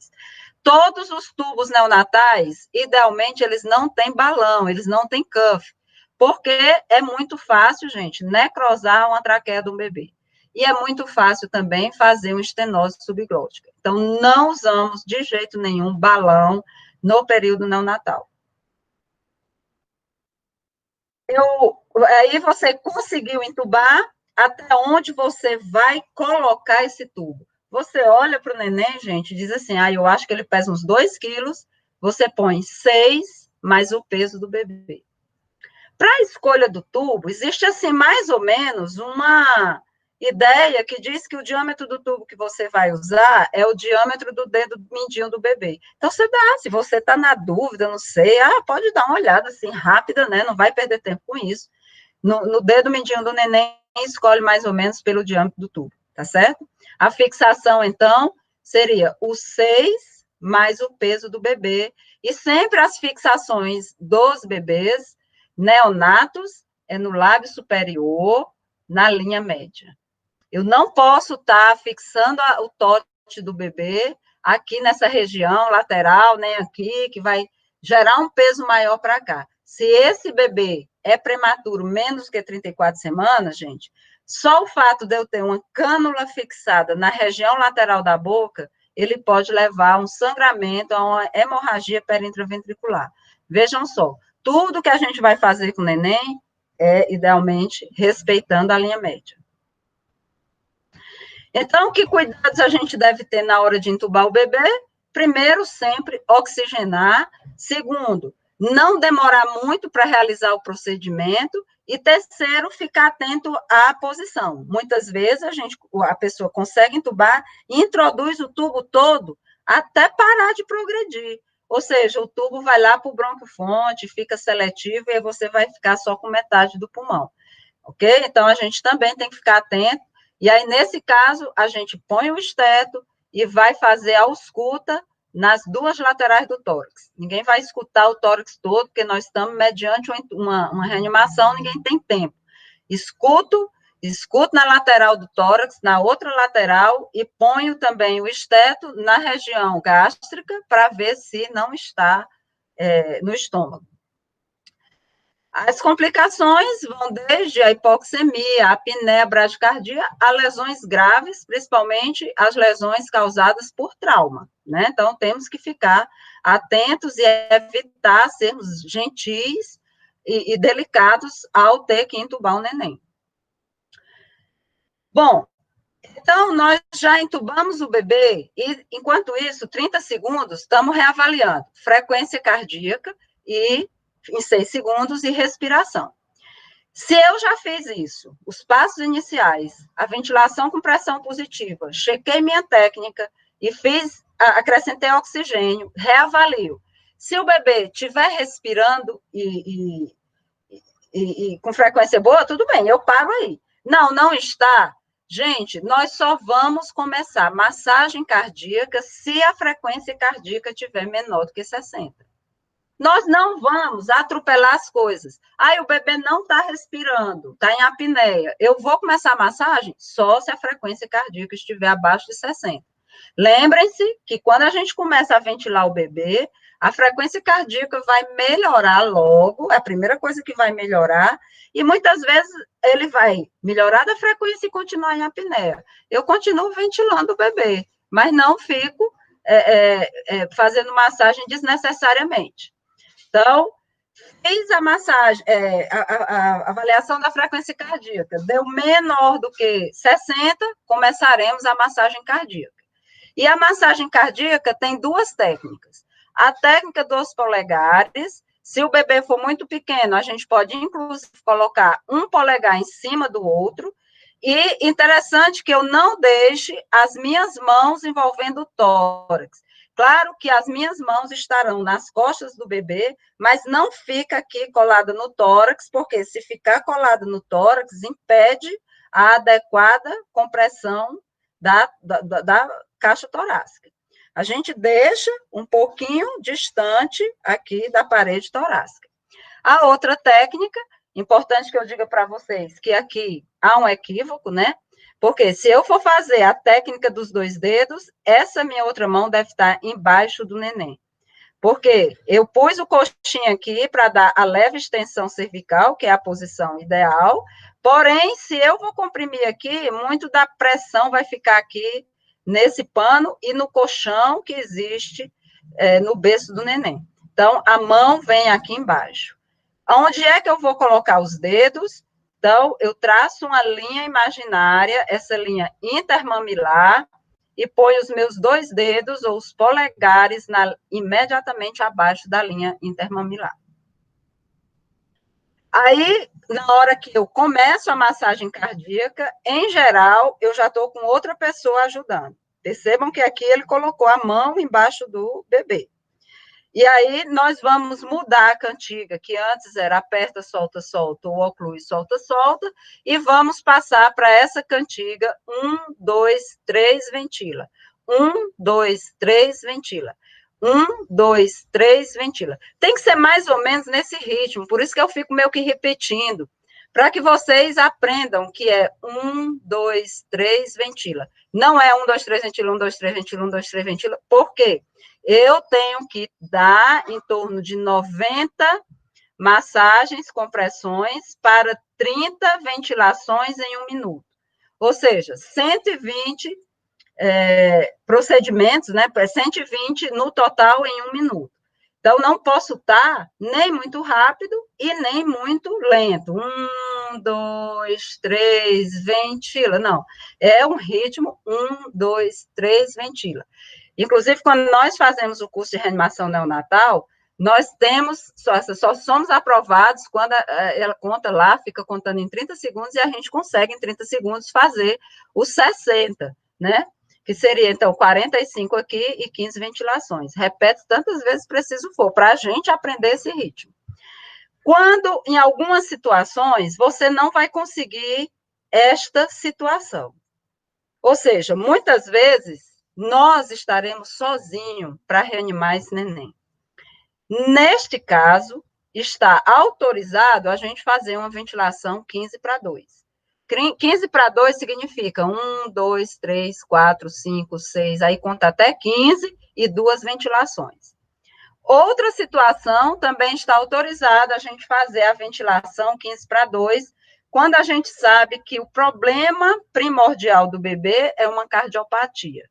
Todos os tubos neonatais, idealmente, eles não têm balão, eles não têm cuff, porque é muito fácil, gente, necrosar uma traqueia de um bebê. E é muito fácil também fazer uma estenose subglótica. Então, não usamos de jeito nenhum balão no período neonatal. Aí você conseguiu entubar, até onde você vai colocar esse tubo? Você olha para o neném, gente, e diz assim, eu acho que ele pesa uns 2 quilos, você põe 6 mais o peso do bebê. Para a escolha do tubo, existe assim mais ou menos uma ideia que diz que o diâmetro do tubo que você vai usar é o diâmetro do dedo mindinho do bebê. Então, se você está na dúvida, não sei, pode dar uma olhada assim, rápida, né? Não vai perder tempo com isso. No dedo mindinho do neném, escolhe mais ou menos pelo diâmetro do tubo, tá certo? A fixação, então, seria o 6 mais o peso do bebê. E sempre as fixações dos bebês neonatos é no lábio superior, na linha média. Eu não posso estar fixando o tote do bebê aqui nessa região lateral, nem aqui, que vai gerar um peso maior para cá. Se esse bebê é prematuro menos que 34 semanas, gente, só o fato de eu ter uma cânula fixada na região lateral da boca, ele pode levar a um sangramento, a uma hemorragia perintraventricular. Vejam só, tudo que a gente vai fazer com o neném é, idealmente, respeitando a linha média. Então, que cuidados a gente deve ter na hora de entubar o bebê? Primeiro, sempre oxigenar. Segundo, não demorar muito para realizar o procedimento. E terceiro, ficar atento à posição. Muitas vezes a pessoa consegue entubar e introduz o tubo todo até parar de progredir. Ou seja, o tubo vai lá para o bronquiofonte, fica seletivo e aí você vai ficar só com metade do pulmão. Ok? Então, a gente também tem que ficar atento. E aí, nesse caso, a gente põe o esteto e vai fazer a ausculta nas 2 laterais do tórax. Ninguém vai escutar o tórax todo, porque nós estamos mediante uma reanimação, ninguém tem tempo. Escuto na lateral do tórax, na outra lateral, e ponho também o esteto na região gástrica, para ver se não está no estômago. As complicações vão desde a hipoxemia, a apneia, a bradicardia, a lesões graves, principalmente as lesões causadas por trauma, né? Então, temos que ficar atentos e evitar sermos gentis e delicados ao ter que entubar o neném. Bom, então, nós já entubamos o bebê e, enquanto isso, 30 segundos, estamos reavaliando frequência cardíaca e, em 6 segundos, e respiração. Se eu já fiz isso, os passos iniciais, a ventilação com pressão positiva, chequei minha técnica e acrescentei oxigênio, reavalio. Se o bebê estiver respirando e com frequência boa, tudo bem, eu paro aí. Não está. Gente, nós só vamos começar massagem cardíaca se a frequência cardíaca estiver menor do que 60. Nós não vamos atropelar as coisas. Aí o bebê não está respirando, está em apneia. Eu vou começar a massagem só se a frequência cardíaca estiver abaixo de 60. Lembrem-se que quando a gente começa a ventilar o bebê, a frequência cardíaca vai melhorar logo, é a primeira coisa que vai melhorar, e muitas vezes ele vai melhorar da frequência e continuar em apneia. Eu continuo ventilando o bebê, mas não fico fazendo massagem desnecessariamente. Então, fez a massagem, a avaliação da frequência cardíaca, deu menor do que 60, começaremos a massagem cardíaca. E a massagem cardíaca tem 2 técnicas. A técnica dos polegares, se o bebê for muito pequeno, a gente pode, inclusive, colocar um polegar em cima do outro. E interessante que eu não deixe as minhas mãos envolvendo o tórax. Claro que as minhas mãos estarão nas costas do bebê, mas não fica aqui colada no tórax, porque se ficar colada no tórax, impede a adequada compressão da caixa torácica. A gente deixa um pouquinho distante aqui da parede torácica. A outra técnica, importante que eu diga para vocês, que aqui há um equívoco, né? Porque se eu for fazer a técnica dos 2 dedos, essa minha outra mão deve estar embaixo do neném. Porque eu pus o coxinho aqui para dar a leve extensão cervical, que é a posição ideal, porém, se eu vou comprimir aqui, muito da pressão vai ficar aqui nesse pano e no colchão que existe no berço do neném. Então, a mão vem aqui embaixo. Onde é que eu vou colocar os dedos? Então, eu traço uma linha imaginária, essa linha intermamilar, e ponho os meus 2 dedos, ou os polegares, imediatamente abaixo da linha intermamilar. Aí, na hora que eu começo a massagem cardíaca, em geral, eu já estou com outra pessoa ajudando. Percebam que aqui ele colocou a mão embaixo do bebê. E aí, nós vamos mudar a cantiga, que antes era aperta, solta, solta, ou oclui, solta, solta, e vamos passar para essa cantiga 1, 2, 3, ventila. 1, 2, 3, ventila. 1, 2, 3, ventila. Tem que ser mais ou menos nesse ritmo, por isso que eu fico meio que repetindo, para que vocês aprendam que é 1, 2, 3, ventila. Não é 1, 2, 3, ventila, 1, 2, 3, ventila, 1, 2, 3, ventila. Por quê? Eu tenho que dar em torno de 90 massagens, compressões, para 30 ventilações em 1 minuto. Ou seja, 120 procedimentos, né? 120 no total em 1 minuto. Então, não posso estar nem muito rápido e nem muito lento. 1, 2, 3, ventila. Não, é um ritmo 1, 2, 3, ventila. Inclusive, quando nós fazemos o curso de reanimação neonatal, nós só somos aprovados quando ela conta lá, fica contando em 30 segundos, e a gente consegue, em 30 segundos, fazer os 60, né? Que seria, então, 45 aqui e 15 ventilações. Repete tantas vezes preciso for, para a gente aprender esse ritmo. Quando, em algumas situações, você não vai conseguir esta situação. Ou seja, muitas vezes, nós estaremos sozinhos para reanimar esse neném. Neste caso, está autorizado a gente fazer uma ventilação 15/2. 15/2 significa 1, 2, 3, 4, 5, 6, aí conta até 15 e 2 ventilações. Outra situação também está autorizada a gente fazer a ventilação 15/2, quando a gente sabe que o problema primordial do bebê é uma cardiopatia.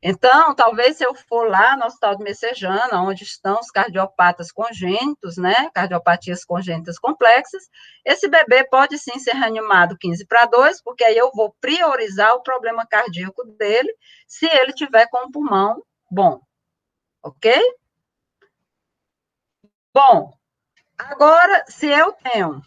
Então, talvez se eu for lá no Hospital de Messejana, onde estão os cardiopatas congênitos, né, cardiopatias congênitas complexas, esse bebê pode sim ser reanimado 15/2, porque aí eu vou priorizar o problema cardíaco dele, se ele tiver com o pulmão bom, ok? Bom, agora, se eu tenho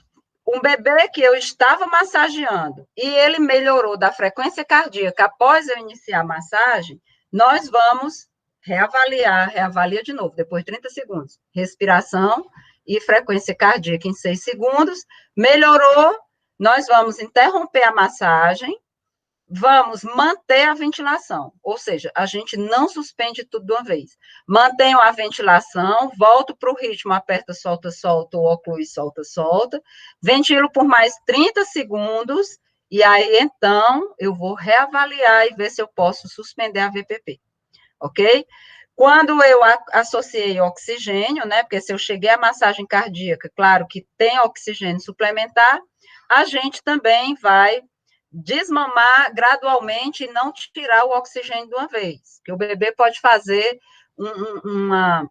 um bebê que eu estava massageando e ele melhorou da frequência cardíaca após eu iniciar a massagem, nós vamos reavalia de novo, depois de 30 segundos. Respiração e frequência cardíaca em 6 segundos. Melhorou, nós vamos interromper a massagem, vamos manter a ventilação, ou seja, a gente não suspende tudo de uma vez. Mantenho a ventilação, volto para o ritmo, aperta, solta, solta, ou oclui, solta, solta, ventilo por mais 30 segundos, e aí, então, eu vou reavaliar e ver se eu posso suspender a VPP, ok? Quando eu associei oxigênio, né, porque se eu cheguei à massagem cardíaca, claro que tem oxigênio suplementar, a gente também vai desmamar gradualmente e não tirar o oxigênio de uma vez, que o bebê pode fazer uma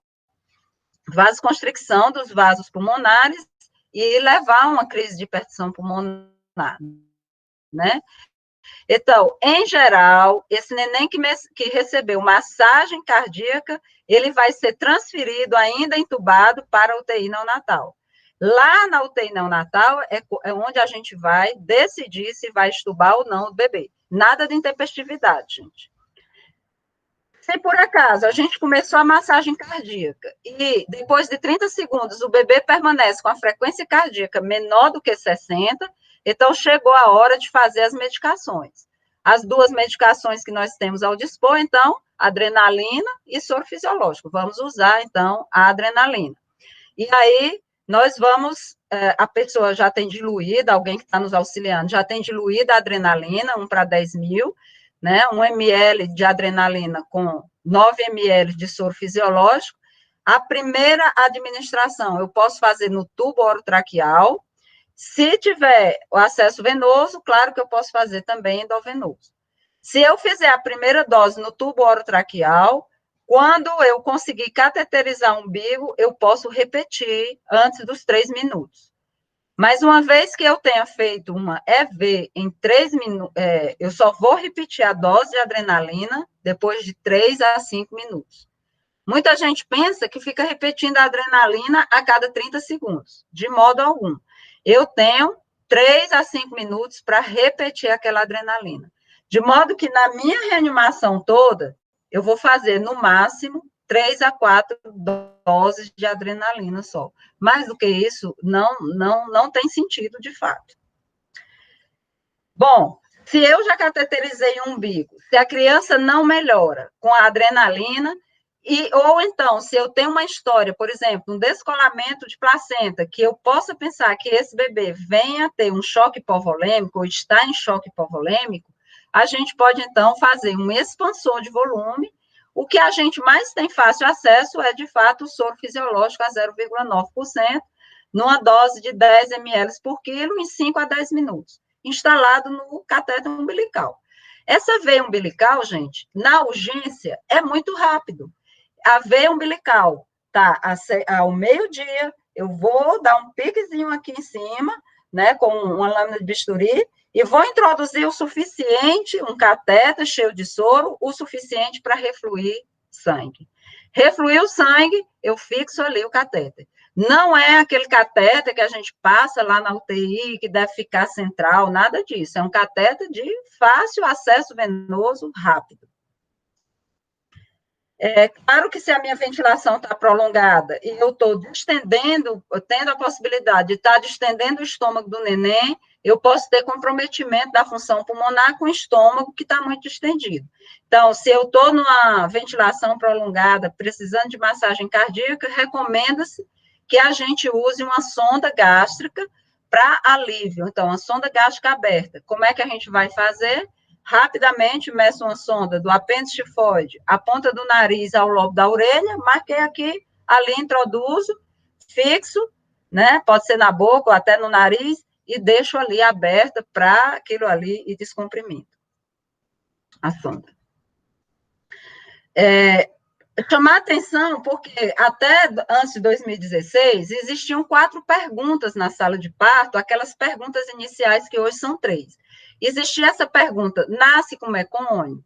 vasoconstricção dos vasos pulmonares e levar a uma crise de hipertensão pulmonar, né? Então, em geral, esse neném que recebeu massagem cardíaca, ele vai ser transferido, ainda entubado, para a UTI neonatal. Lá na UTI neonatal é onde a gente vai decidir se vai estubar ou não o bebê. Nada de intempestividade, gente. Se por acaso a gente começou a massagem cardíaca e depois de 30 segundos o bebê permanece com a frequência cardíaca menor do que 60, então chegou a hora de fazer as medicações. As duas medicações que nós temos ao dispor, então, adrenalina e soro fisiológico. Vamos usar, então, a adrenalina. E aí, nós vamos, a pessoa já tem diluída, alguém que está nos auxiliando, já tem diluída a adrenalina, 1/10.000, né, 1 ml de adrenalina com 9 ml de soro fisiológico. A primeira administração eu posso fazer no tubo orotraqueal. Se tiver o acesso venoso, claro que eu posso fazer também endovenoso. Se eu fizer a primeira dose no tubo orotraqueal, quando eu conseguir cateterizar o umbigo, eu posso repetir antes dos 3 minutos. Mas uma vez que eu tenha feito uma EV em 3 minutos, eu só vou repetir a dose de adrenalina depois de 3 a 5 minutos. Muita gente pensa que fica repetindo a adrenalina a cada 30 segundos. De modo algum. Eu tenho 3 a 5 minutos para repetir aquela adrenalina. De modo que na minha reanimação toda, eu vou fazer, no máximo, 3 a 4 doses de adrenalina só. Mais do que isso, não tem sentido, de fato. Bom, se eu já cateterizei o umbigo, se a criança não melhora com a adrenalina, ou então, se eu tenho uma história, por exemplo, um descolamento de placenta, que eu possa pensar que esse bebê venha a ter um choque hipovolêmico, ou está em choque hipovolêmico, a gente pode, então, fazer um expansor de volume. O que a gente mais tem fácil acesso é, de fato, o soro fisiológico a 0,9%, numa dose de 10 ml por quilo, em 5 a 10 minutos, instalado no cateter umbilical. Essa veia umbilical, gente, na urgência, é muito rápido. A veia umbilical tá ao meio-dia, eu vou dar um piquezinho aqui em cima, né, com uma lâmina de bisturi, e vou introduzir o suficiente, um catéter cheio de soro, o suficiente para refluir sangue. Refluir o sangue, eu fixo ali o catéter. Não é aquele catéter que a gente passa lá na UTI, que deve ficar central, nada disso. É um catéter de fácil acesso venoso, rápido. É claro que se a minha ventilação está prolongada e eu estou distendendo, tendo a possibilidade de estar distendendo o estômago do neném, eu posso ter comprometimento da função pulmonar com o estômago que está muito distendido. Então, se eu estou numa ventilação prolongada, precisando de massagem cardíaca, recomenda-se que a gente use uma sonda gástrica para alívio. Então, a sonda gástrica aberta. Como é que a gente vai fazer? Rapidamente meço uma sonda do apêndice tifoide, a ponta do nariz ao lobo da orelha, marquei aqui, ali introduzo, fixo, né? Pode ser na boca ou até no nariz, e deixo ali aberta para aquilo ali ir descomprimindo a sonda. chamar atenção, porque até antes de 2016, existiam 4 perguntas na sala de parto, aquelas perguntas iniciais que hoje são 3. Existia essa pergunta, nasce com mecônio?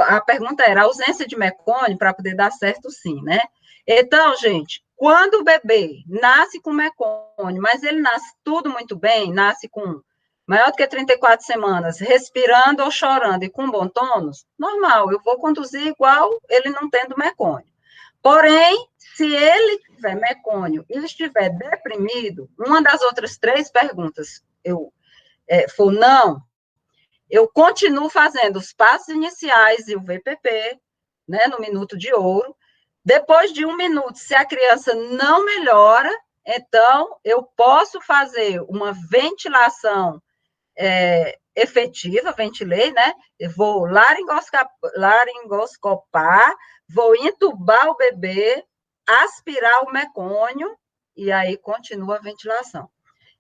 A pergunta era, ausência de mecônio para poder dar certo sim, né? Então, gente, quando o bebê nasce com mecônio, mas ele nasce tudo muito bem, nasce com maior do que 34 semanas, respirando ou chorando e com bom tônus, normal, eu vou conduzir igual ele não tendo mecônio. Porém, se ele tiver mecônio e estiver deprimido, uma das outras 3 perguntas for não, eu continuo fazendo os passos iniciais e o VPP, né, no minuto de ouro. Depois de 1 minuto, se a criança não melhora, então eu posso fazer uma ventilação efetiva, ventilei, né? Eu vou laringoscopar, vou entubar o bebê, aspirar o mecônio, e aí continua a ventilação.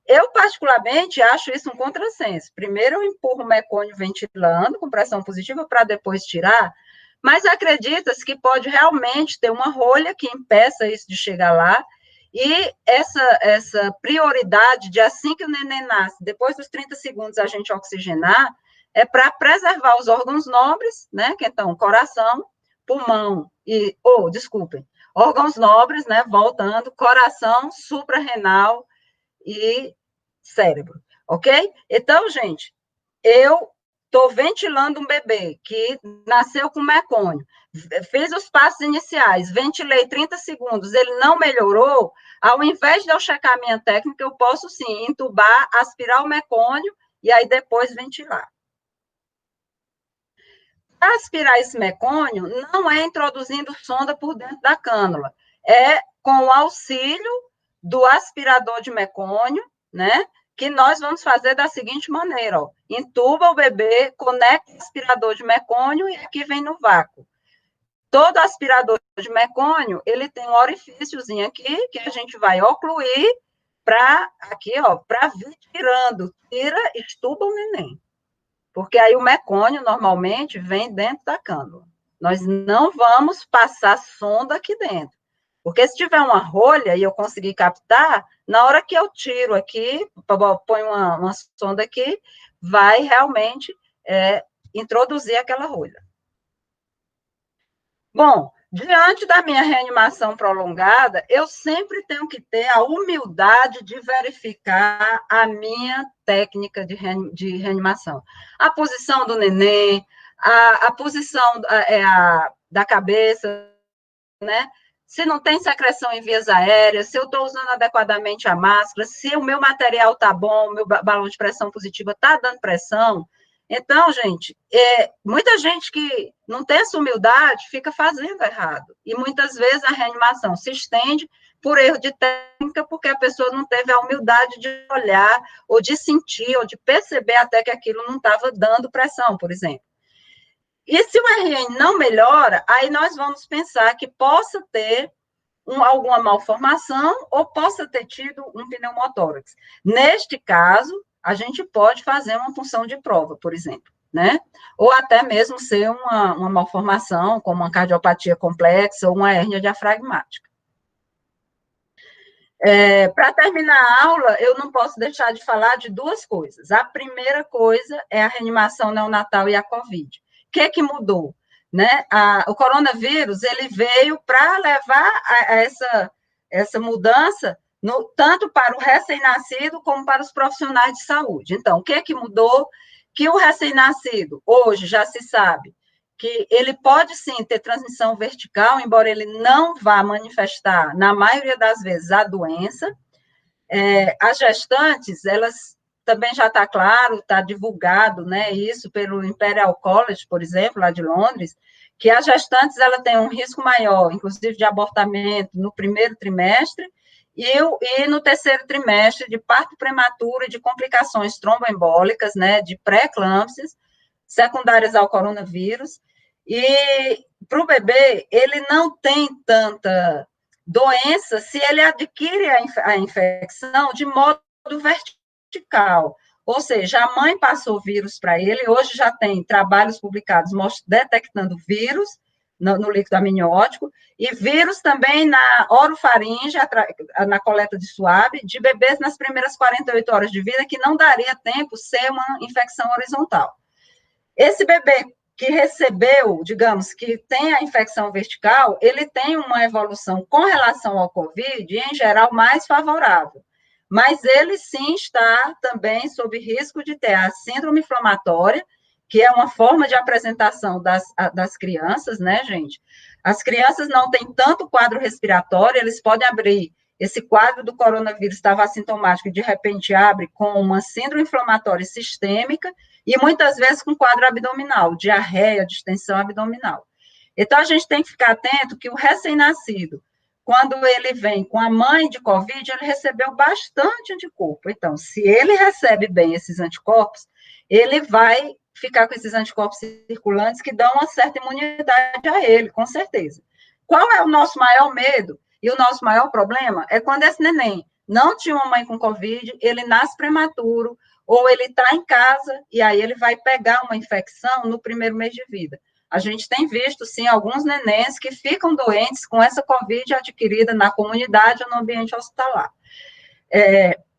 Eu, particularmente, acho isso um contrassenso. Primeiro, eu empurro o mecônio ventilando, com pressão positiva, para depois tirar, mas acredita-se que pode realmente ter uma rolha que impeça isso de chegar lá, e essa prioridade de assim que o neném nasce, depois dos 30 segundos a gente oxigenar, é para preservar os órgãos nobres, né, que então, coração, pulmão desculpem, órgãos nobres, né, voltando, coração, suprarrenal e cérebro, ok? Então, gente, eu estou ventilando um bebê que nasceu com mecônio, fiz os passos iniciais, ventilei 30 segundos, ele não melhorou, ao invés de eu checar a minha técnica, eu posso sim entubar, aspirar o mecônio e aí depois ventilar. Para aspirar esse mecônio, não é introduzindo sonda por dentro da cânula, é com o auxílio do aspirador de mecônio, né? Que nós vamos fazer da seguinte maneira, ó, entuba o bebê, conecta o aspirador de mecônio e aqui vem no vácuo. Todo aspirador de mecônio, ele tem um orifíciozinho aqui, que a gente vai ocluir para, aqui, ó, para vir tirando, estuba o neném. Porque aí o mecônio, normalmente, vem dentro da cânula. Nós não vamos passar sonda aqui dentro. Porque se tiver uma rolha e eu conseguir captar, na hora que eu tiro aqui, ponho uma sonda aqui, vai realmente introduzir aquela rolha. Bom, diante da minha reanimação prolongada, eu sempre tenho que ter a humildade de verificar a minha técnica de reanimação. A posição do neném, a posição da cabeça, né? Se não tem secreção em vias aéreas, se eu estou usando adequadamente a máscara, se o meu material está bom, o meu balão de pressão positiva está dando pressão. Então, gente, muita gente que não tem essa humildade fica fazendo errado. E muitas vezes a reanimação se estende por erro de técnica, porque a pessoa não teve a humildade de olhar, ou de sentir, ou de perceber até que aquilo não estava dando pressão, por exemplo. E se o RN não melhora, aí nós vamos pensar que possa ter alguma malformação ou possa ter tido um pneumotórax. Neste caso, a gente pode fazer uma punção de prova, por exemplo, né? Ou até mesmo ser uma malformação, como uma cardiopatia complexa ou uma hérnia diafragmática. Para terminar a aula, eu não posso deixar de falar de 2 coisas. A primeira coisa é a reanimação neonatal e a COVID. O que mudou? Né? O coronavírus, ele veio para levar essa mudança, tanto para o recém-nascido como para os profissionais de saúde. Então, o que mudou? Que o recém-nascido, hoje, já se sabe que ele pode, sim, ter transmissão vertical, embora ele não vá manifestar, na maioria das vezes, a doença. As gestantes, elas também já está claro, está divulgado, né, isso pelo Imperial College, por exemplo, lá de Londres, que as gestantes ela tem um risco maior, inclusive de abortamento no primeiro trimestre e no terceiro trimestre de parto prematuro e de complicações tromboembólicas, né, de pré-eclâmpsias secundárias ao coronavírus. E para o bebê, ele não tem tanta doença se ele adquire a infecção de modo vertical. Ou seja, a mãe passou vírus para ele, hoje já tem trabalhos publicados detectando vírus no líquido amniótico, e vírus também na orofaringe, na coleta de suave, de bebês nas primeiras 48 horas de vida, que não daria tempo ser uma infecção horizontal. Esse bebê que recebeu, digamos, que tem a infecção vertical, ele tem uma evolução com relação ao COVID, em geral, mais favorável. Mas ele sim está também sob risco de ter a síndrome inflamatória, que é uma forma de apresentação das crianças, né, gente? As crianças não têm tanto quadro respiratório, eles podem abrir. Esse quadro do coronavírus estava assintomático e, de repente, abre com uma síndrome inflamatória sistêmica e, muitas vezes, com quadro abdominal, diarreia, distensão abdominal. Então, a gente tem que ficar atento que o recém-nascido, quando ele vem com a mãe de Covid, ele recebeu bastante anticorpo. Então, se ele recebe bem esses anticorpos, ele vai ficar com esses anticorpos circulantes que dão uma certa imunidade a ele, com certeza. Qual é o nosso maior medo e o nosso maior problema? É quando esse neném não tinha uma mãe com Covid, ele nasce prematuro, ou ele está em casa, e aí ele vai pegar uma infecção no primeiro mês de vida. A gente tem visto, sim, alguns nenéns que ficam doentes com essa Covid adquirida na comunidade ou no ambiente hospitalar.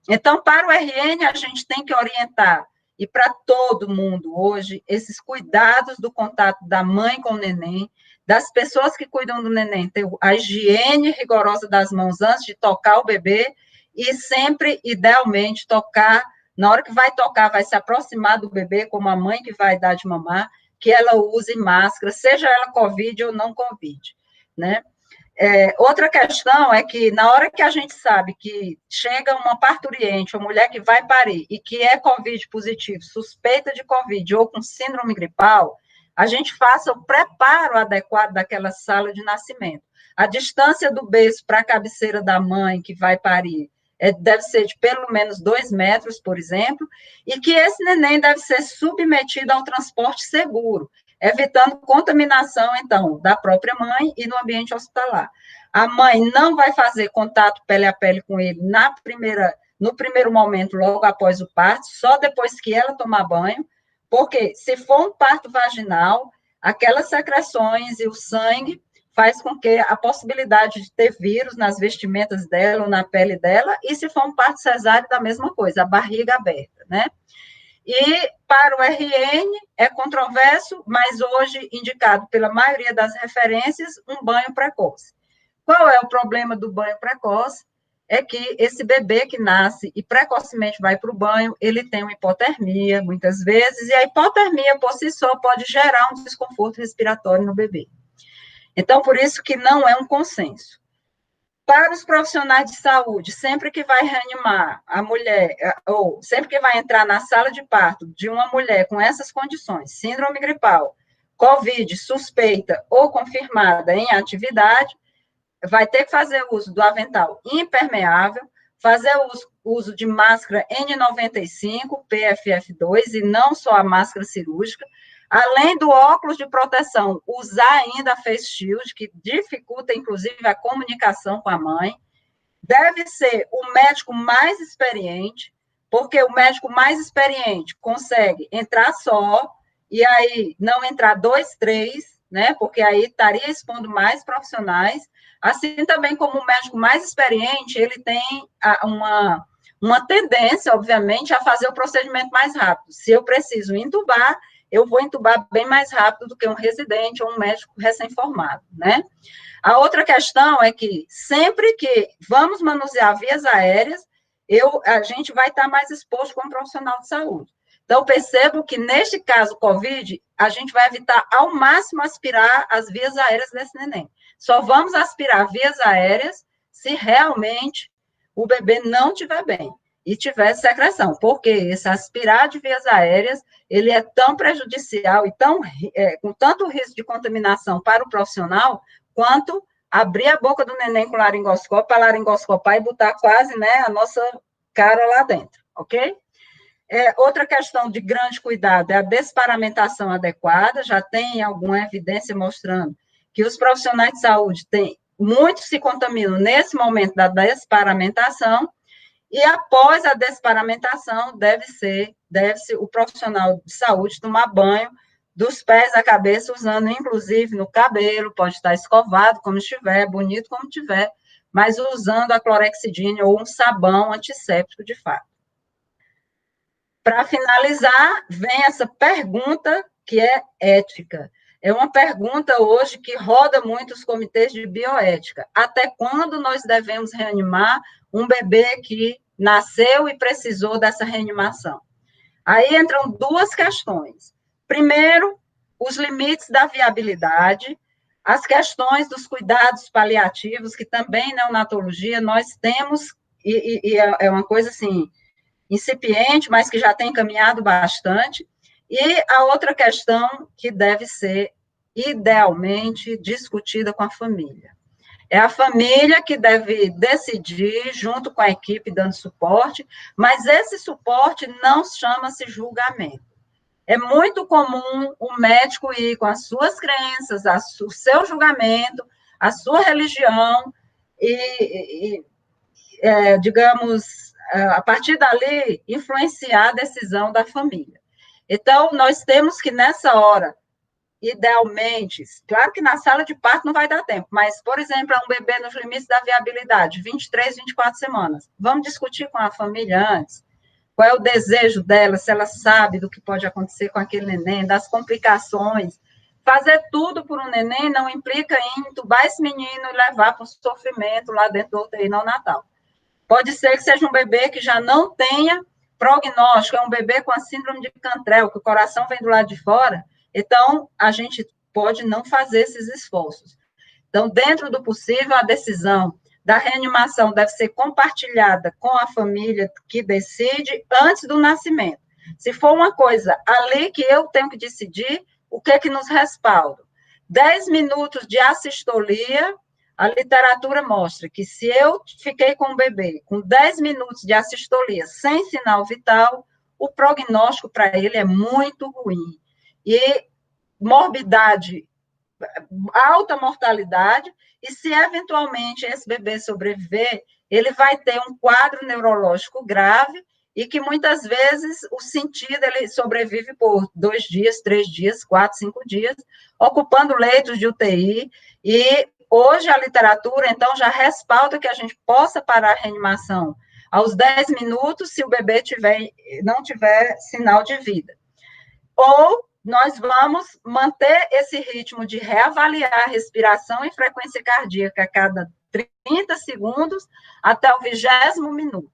Então, para o RN, a gente tem que orientar, e para todo mundo hoje, esses cuidados do contato da mãe com o neném, das pessoas que cuidam do neném, ter a higiene rigorosa das mãos antes de tocar o bebê, e sempre, idealmente, tocar, na hora que vai tocar, vai se aproximar do bebê, como a mãe que vai dar de mamar, que ela use máscara, seja ela Covid ou não Covid, né? Outra questão é que, na hora que a gente sabe que chega uma parturiente, uma mulher que vai parir, e que é Covid positivo, suspeita de Covid ou com síndrome gripal, a gente faça o preparo adequado daquela sala de nascimento. A distância do berço para a cabeceira da mãe que vai parir deve ser de pelo menos 2 metros, por exemplo, e que esse neném deve ser submetido ao transporte seguro, evitando contaminação, então, da própria mãe e no ambiente hospitalar. A mãe não vai fazer contato pele a pele com ele no primeiro momento, logo após o parto, só depois que ela tomar banho, porque se for um parto vaginal, aquelas secreções e o sangue faz com que a possibilidade de ter vírus nas vestimentas dela ou na pele dela, e se for um parto cesáreo, da mesma coisa, a barriga aberta, né? E para o RN é controverso, mas hoje indicado pela maioria das referências, um banho precoce. Qual é o problema do banho precoce? É que esse bebê que nasce e precocemente vai para o banho, ele tem uma hipotermia, muitas vezes, e a hipotermia, por si só, pode gerar um desconforto respiratório no bebê. Então, por isso que não é um consenso. Para os profissionais de saúde, sempre que vai reanimar a mulher, ou sempre que vai entrar na sala de parto de uma mulher com essas condições, síndrome gripal, COVID suspeita ou confirmada em atividade, vai ter que fazer uso do avental impermeável, fazer uso de máscara N95, PFF2, e não só a máscara cirúrgica, além do óculos de proteção, usar ainda a face shield, que dificulta, inclusive, a comunicação com a mãe. Deve ser o médico mais experiente, porque o médico mais experiente consegue entrar só, e aí não entrar 2, 3, né? Porque aí estaria expondo mais profissionais. Assim também como o médico mais experiente, ele tem uma tendência, obviamente, a fazer o procedimento mais rápido. Se eu preciso intubar, eu vou intubar bem mais rápido do que um residente ou um médico recém-formado, né? A outra questão é que sempre que vamos manusear vias aéreas, a gente vai estar mais exposto como profissional de saúde. Então, percebo que, neste caso, COVID, a gente vai evitar ao máximo aspirar as vias aéreas desse neném. Só vamos aspirar vias aéreas se realmente o bebê não estiver bem e tiver secreção, porque esse aspirar de vias aéreas, ele é tão prejudicial e com tanto risco de contaminação para o profissional, quanto abrir a boca do neném com laringoscópio, para laringoscopar e botar quase, né, a nossa cara lá dentro, ok? Outra questão de grande cuidado é a desparamentação adequada, já tem alguma evidência mostrando que os profissionais de saúde muitos se contaminam nesse momento da desparamentação, e após a desparamentação, deve-se o profissional de saúde tomar banho dos pés à cabeça, usando inclusive no cabelo, pode estar escovado como estiver, bonito como tiver, mas usando a clorexidina ou um sabão antisséptico de fato. Para finalizar, vem essa pergunta que é ética. É uma pergunta hoje que roda muito os comitês de bioética. Até quando nós devemos reanimar um bebê que nasceu e precisou dessa reanimação? Aí entram duas questões. Primeiro, os limites da viabilidade, as questões dos cuidados paliativos, que também na neonatologia nós temos, e é uma coisa assim, incipiente, mas que já tem caminhado bastante, e a outra questão que deve ser idealmente discutida com a família. É a família que deve decidir, junto com a equipe, dando suporte, mas esse suporte não chama-se julgamento. É muito comum o médico ir com as suas crenças, o seu julgamento, a sua religião, digamos, a partir dali, influenciar a decisão da família. Então, nós temos que, nessa hora, idealmente, claro que na sala de parto não vai dar tempo, mas, por exemplo, é um bebê nos limites da viabilidade, 23, 24 semanas. Vamos discutir com a família antes, qual é o desejo dela, se ela sabe do que pode acontecer com aquele neném, das complicações. Fazer tudo por um neném não implica em entubar esse menino e levar para o sofrimento lá dentro do UTI neonatal. Pode ser que seja um bebê que já não tenha prognóstico, é um bebê com a síndrome de Cantrell, que o coração vem do lado de fora, então a gente pode não fazer esses esforços. Então, dentro do possível, a decisão da reanimação deve ser compartilhada com a família que decide antes do nascimento. Se for uma coisa ali que eu tenho que decidir, o que é que nos respalda? 10 minutos de assistolia, a literatura mostra que se eu fiquei com o bebê com 10 minutos de assistolia sem sinal vital, o prognóstico para ele é muito ruim. E morbidade, alta mortalidade, e se eventualmente esse bebê sobreviver, ele vai ter um quadro neurológico grave e que muitas vezes o sentido ele sobrevive por 2 dias, 3 dias, 4, 5 dias, ocupando leitos de UTI, e hoje a literatura, então, já respalda que a gente possa parar a reanimação aos 10 minutos se o bebê não tiver sinal de vida. Ou nós vamos manter esse ritmo de reavaliar a respiração e frequência cardíaca a cada 30 segundos até o 20º minuto.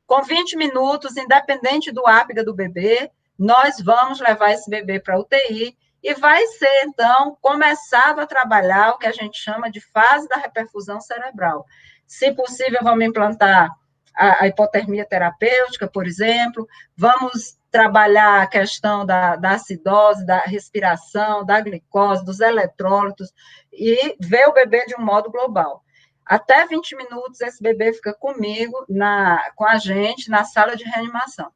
Com 20 minutos, independente do ápiga do bebê, nós vamos levar esse bebê para a UTI e vai ser, então, começado a trabalhar o que a gente chama de fase da reperfusão cerebral. Se possível, vamos implantar a hipotermia terapêutica, por exemplo, vamos trabalhar a questão da acidose, da respiração, da glicose, dos eletrólitos, e ver o bebê de um modo global. Até 20 minutos, esse bebê fica comigo, com a gente, na sala de reanimação.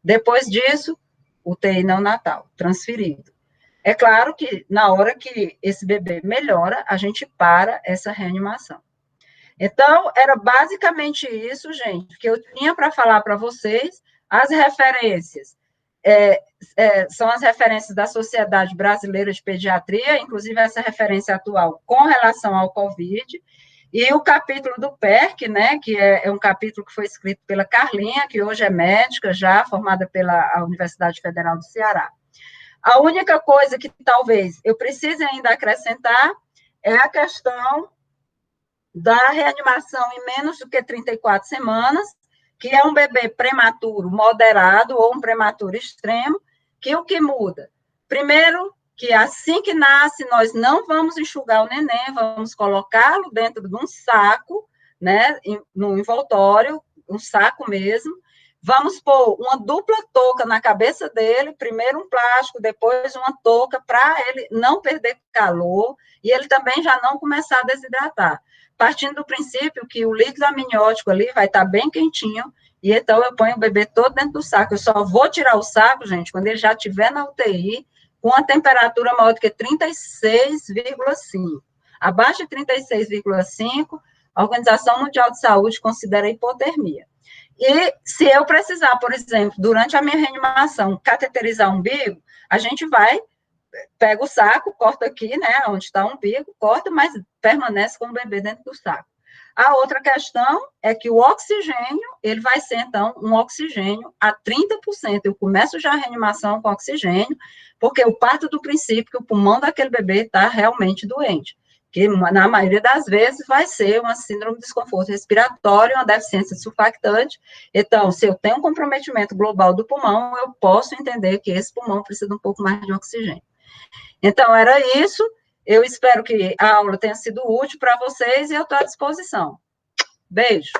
Depois disso, UTI neonatal, transferido. É claro que, na hora que esse bebê melhora, a gente para essa reanimação. Então, era basicamente isso, gente, que eu tinha para falar para vocês. As referências são as referências da Sociedade Brasileira de Pediatria, inclusive essa referência atual com relação ao COVID, e o capítulo do PERC, né, que é um capítulo que foi escrito pela Carlinha, que hoje é médica, já formada pela Universidade Federal do Ceará. A única coisa que talvez eu precise ainda acrescentar é a questão da reanimação em menos do que 34 semanas, que é um bebê prematuro moderado ou um prematuro extremo, que o que muda? Primeiro, que assim que nasce, nós não vamos enxugar o neném, vamos colocá-lo dentro de um saco, né, no envoltório, um saco mesmo, vamos pôr uma dupla touca na cabeça dele, primeiro um plástico, depois uma touca, para ele não perder calor, e ele também já não começar a desidratar. Partindo do princípio que o líquido amniótico ali vai estar bem quentinho, e então eu ponho o bebê todo dentro do saco. Eu só vou tirar o saco, gente, quando ele já estiver na UTI, com a temperatura maior do que 36,5. Abaixo de 36,5, a Organização Mundial de Saúde considera hipotermia. E se eu precisar, por exemplo, durante a minha reanimação, cateterizar o umbigo, a gente vai pega o saco, corta aqui, né, onde está o umbigo, corta, mas permanece com o bebê dentro do saco. A outra questão é que o oxigênio, ele vai ser, então, um oxigênio a 30%. Eu começo já a reanimação com oxigênio, porque eu parto do princípio que o pulmão daquele bebê está realmente doente, que na maioria das vezes vai ser uma síndrome de desconforto respiratório, uma deficiência sulfactante. Então, se eu tenho um comprometimento global do pulmão, eu posso entender que esse pulmão precisa de um pouco mais de oxigênio. Então, era isso. Eu espero que a aula tenha sido útil para vocês e eu estou à disposição. Beijo.